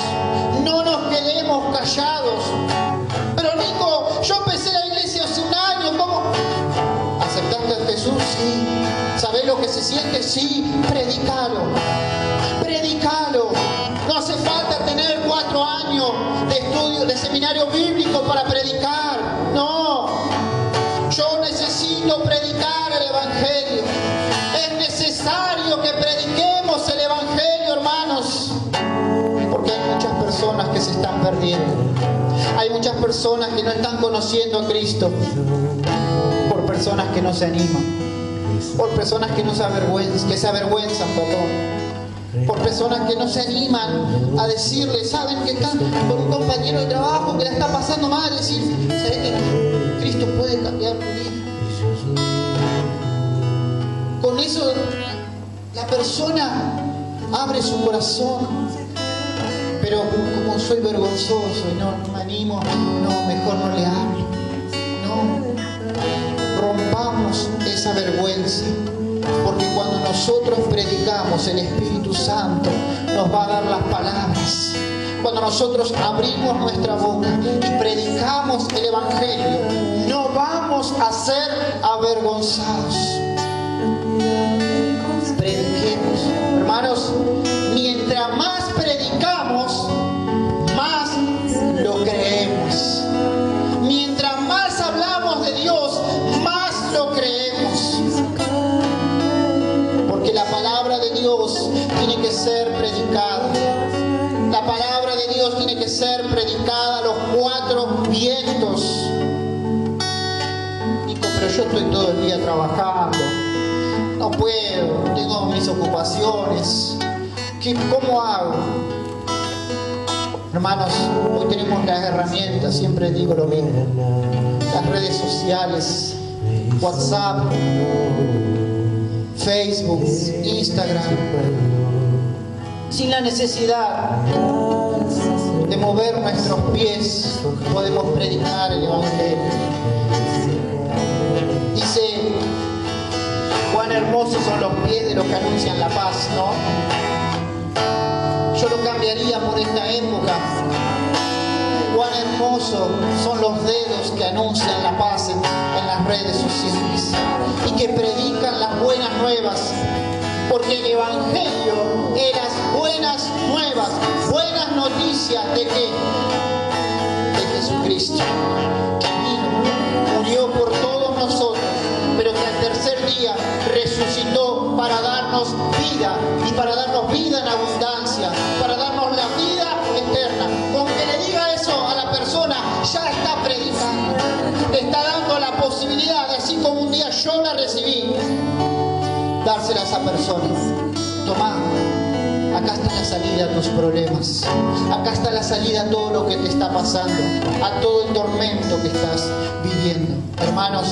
No nos quedemos callados. Pero Nico, yo empecé la iglesia hace un año. ¿Cómo? ¿Aceptaste a Jesús? Sí. ¿Sabés lo que se siente? Sí. Predicalo. Predicalo. No hace falta tener 4 años de estudio, de seminario bíblico para predicar. No. Yo necesito predicar el Evangelio. Es necesario que prediquemos el Evangelio, hermanos. Porque hay muchas personas que se están perdiendo. Hay muchas personas que no están conociendo a Cristo por personas que no se animan, por personas que se avergüenzan, por personas que no se animan a decirle, saben que están con un compañero de trabajo que la está pasando mal, decir, ¿sabes que Cristo puede cambiar tu vida? Con eso la persona abre su corazón, pero como soy vergonzoso y no me animo, no, mejor no le hablo. No, rompamos esa vergüenza, porque cuando nosotros predicamos, el Espíritu Santo nos va a dar las palabras. Cuando nosotros abrimos nuestra boca y predicamos el Evangelio, no vamos a ser avergonzados. Prediquemos, hermanos, mientras más predicamos, más lo creemos. Mientras más hablamos de Dios, más lo creemos. Porque la palabra de Dios tiene que ser predicada. La palabra de Dios tiene que ser predicada a los cuatro vientos. Nico, pero yo estoy todo el día trabajando. No puedo, tengo mis ocupaciones. ¿Cómo hago? Hermanos, hoy tenemos las herramientas, siempre digo lo mismo. Las redes sociales, WhatsApp, Facebook, Instagram. Sin la necesidad de mover nuestros pies, podemos predicar el Evangelio. Dice, cuán hermosos son los pies de los que anuncian la paz, ¿no? Yo lo cambiaría por esta época. Cuán hermosos son los dedos que anuncian la paz en las redes sociales y que predican las buenas nuevas. Porque el Evangelio es las buenas nuevas, buenas noticias de que de Jesucristo, que vino, murió por todos nosotros, pero que al tercer día resucitó para darnos vida, y para darnos vida en abundancia, para darnos la vida eterna. Con que le diga eso a la persona, ya está predicando, le está dando la posibilidad de, así como un día yo la recibí, dársela a esa persona. Tomá, acá está la salida a tus problemas, acá está la salida a todo lo que te está pasando, a todo el tormento que estás viviendo. Hermanos,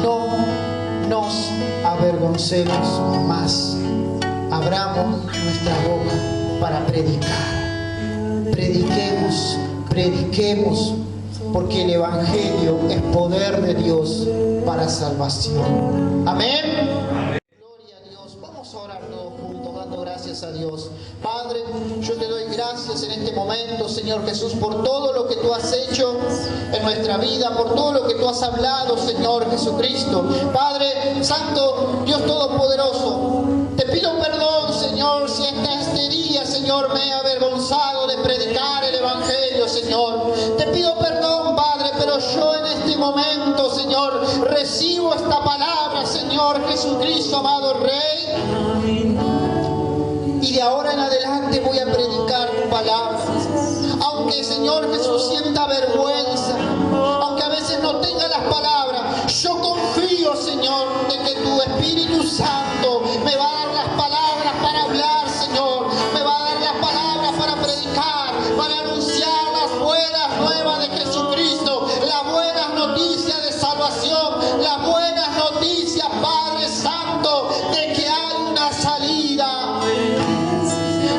no nos avergoncemos más. Abramos nuestra boca para predicar. Prediquemos, porque el Evangelio es poder de Dios para salvación. Amén. Gloria a Dios. Vamos a orar todos juntos, dando gracias a Dios. Padre, yo te doy gracias en este momento, Señor Jesús, por todo lo que tú has hecho en nuestra vida, por todo lo que tú has hablado, Señor Jesucristo. Padre Santo, Dios Todopoderoso, te pido perdón, Señor, si hasta este día, Señor, me he avergonzado de predicar el Evangelio, Señor. Te pido perdón, Padre, pero yo en este momento, Señor, recibo esta palabra, Señor Jesucristo, amado Rey. Y de ahora en adelante voy a predicar tu palabra. Aunque, Señor Jesús, sienta vergüenza, aunque a veces no tenga las palabras, yo confío, Señor, de que tu Espíritu Santo me va a dar las palabras para hablar, Señor. Me va a dar las palabras para predicar, para anunciar las buenas nuevas de Jesucristo, las buenas noticias de salvación, las buenas noticias, Padre Santo, de que hay una salida.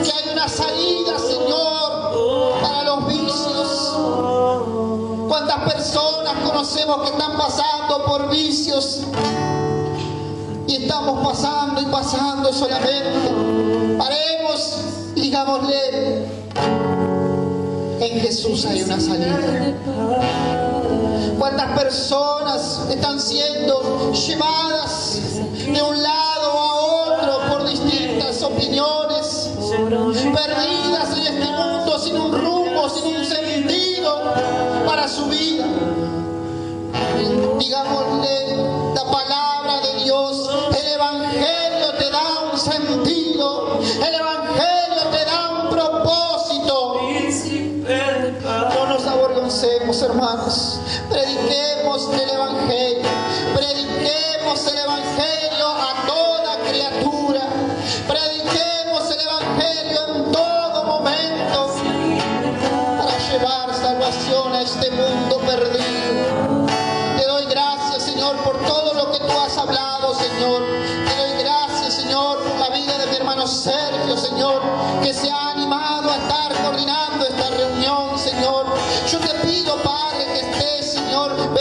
Que hay una salida, Señor, para los vicios. ¿Cuántas personas conocemos que están pasando por vicios? Y estamos pasando y pasando solamente. Paremos y digámosle, en Jesús hay una salida. ¿Cuántas personas están siendo llevadas de un lado a otro por distintas opiniones, perdidas en este mundo sin un rumbo, sin un sentido para su vida? Digámosle la palabra de Dios. El Evangelio te da un sentido, el Evangelio te da un propósito. No nos avergoncemos, hermanos. Prediquemos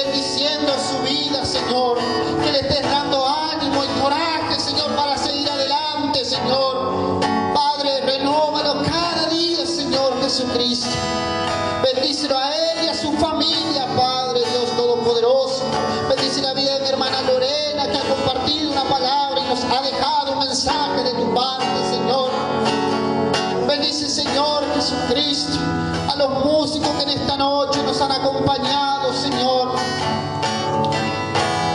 bendiciendo su vida, Señor, que le estés dando ánimo y coraje, Señor, para seguir adelante, Señor. Padre, renóvalo cada día, Señor Jesucristo. Bendícelo a él y a su familia, Padre Dios Todopoderoso. Bendice la vida de mi hermana Lorena, que ha compartido una palabra y nos ha dejado un mensaje de tu parte, Señor. Bendice, Señor Jesucristo, a los músicos que en esta noche nos han acompañado, Señor,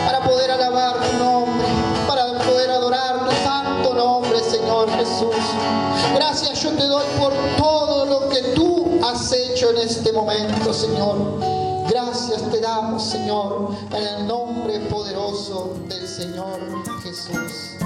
para poder alabar tu nombre, para poder adorar tu santo nombre, Señor Jesús. Gracias yo te doy por todo lo que tú has hecho en este momento, Señor. Gracias te damos, Señor, en el nombre poderoso del Señor Jesús.